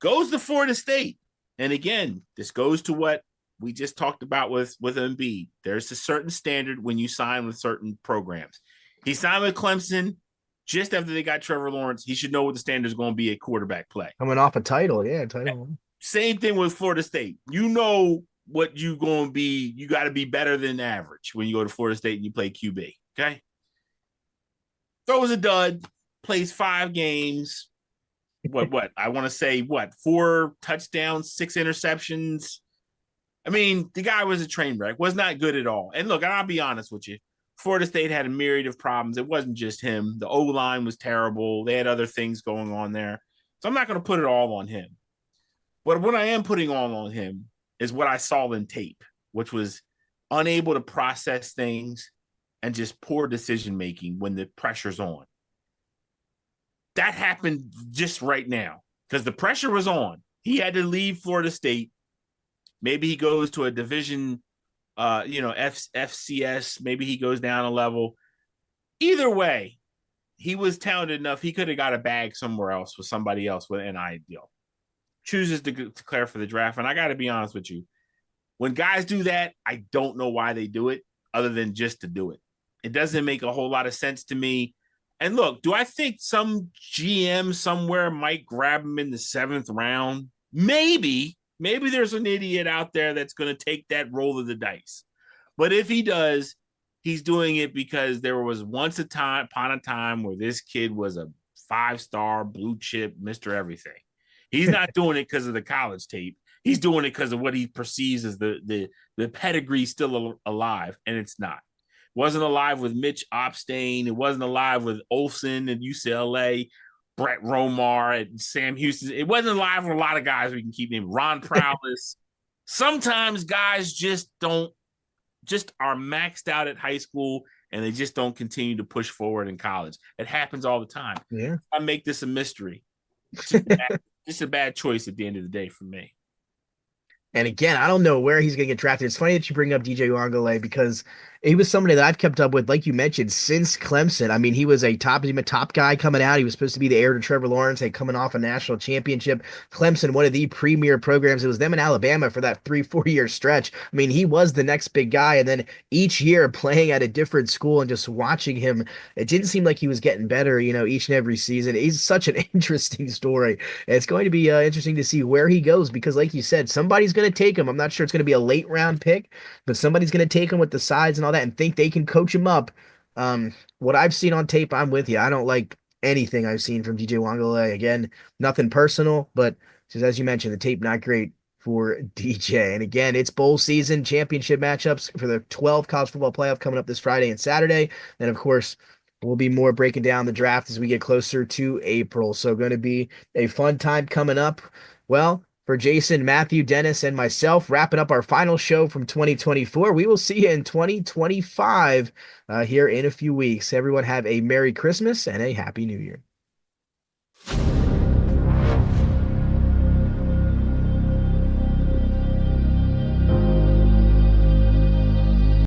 Goes to Florida State. And again, this goes to what we just talked about with Embiid. There's a certain standard when you sign with certain programs. He signed with Clemson just after they got Trevor Lawrence. He should know what the standard is going to be at quarterback play. Coming off a title. Yeah, title. Same thing with Florida State. You know what you going to be. You got to be better than average when you go to Florida State and you play QB. Okay. Throws a dud, plays 5 games. What? I want to say 4 touchdowns, 6 interceptions. I mean, the guy was a train wreck, was not good at all. And look, I'll be honest with you. Florida State had a myriad of problems. It wasn't just him. The O-line was terrible. They had other things going on there. So I'm not going to put it all on him. But what I am putting all on him is what I saw in tape, which was unable to process things and just poor decision-making when the pressure's on. That happened just right now because the pressure was on. He had to leave Florida State. Maybe he goes to a division, FCS. Maybe he goes down a level. Either way, he was talented enough. He could have got a bag somewhere else with somebody else with an ideal. Chooses to declare for the draft. And I got to be honest with you. When guys do that, I don't know why they do it other than just to do it. It doesn't make a whole lot of sense to me. And look, do I think some GM somewhere might grab him in the 7th round? Maybe. Maybe there's an idiot out there that's going to take that roll of the dice. But if he does, he's doing it because there was once upon a time where this kid was a 5-star blue chip Mr. Everything. He's not doing it because of the college tape. He's doing it because of what he perceives as the pedigree still alive, and it's not. Wasn't alive with Mitch Opstein. It wasn't alive with Olsen at UCLA, Brett Romar at Sam Houston. It wasn't alive with a lot of guys we can keep naming. Ron Prowlis. Sometimes guys just are maxed out at high school and they just don't continue to push forward in college. It happens all the time. Yeah. I make this a mystery. Just a bad choice at the end of the day for me. And again, I don't know where he's going to get drafted. It's funny that you bring up DJ Uiagalelei because he was somebody that I've kept up with, like you mentioned, since Clemson. I mean, he was a top guy coming out. He was supposed to be the heir to Trevor Lawrence, coming off a national championship. Clemson, one of the premier programs. It was them in Alabama for that 3-4 year stretch. I mean, he was the next big guy. And then each year playing at a different school and just watching him, it didn't seem like he was getting better, each and every season. He's such an interesting story. It's going to be interesting to see where he goes because, like you said, somebody's going to take him. I'm not sure it's going to be a late round pick, but somebody's going to take him with the size and all that and think they can coach him up. What I've seen on tape, I'm with you. I don't like anything I've seen from DJ Wangale. Again, nothing personal, but just as you mentioned, the tape not great for DJ. And again, it's bowl season, championship matchups for the 12 college football playoff coming up this Friday and Saturday. And of course, we'll be more breaking down the draft as we get closer to April. So going to be a fun time coming up. Well, for Jason, Matthew, Dennis, and myself, wrapping up our final show from 2024. We will see you in 2025 here in a few weeks. Everyone have a Merry Christmas and a Happy New Year.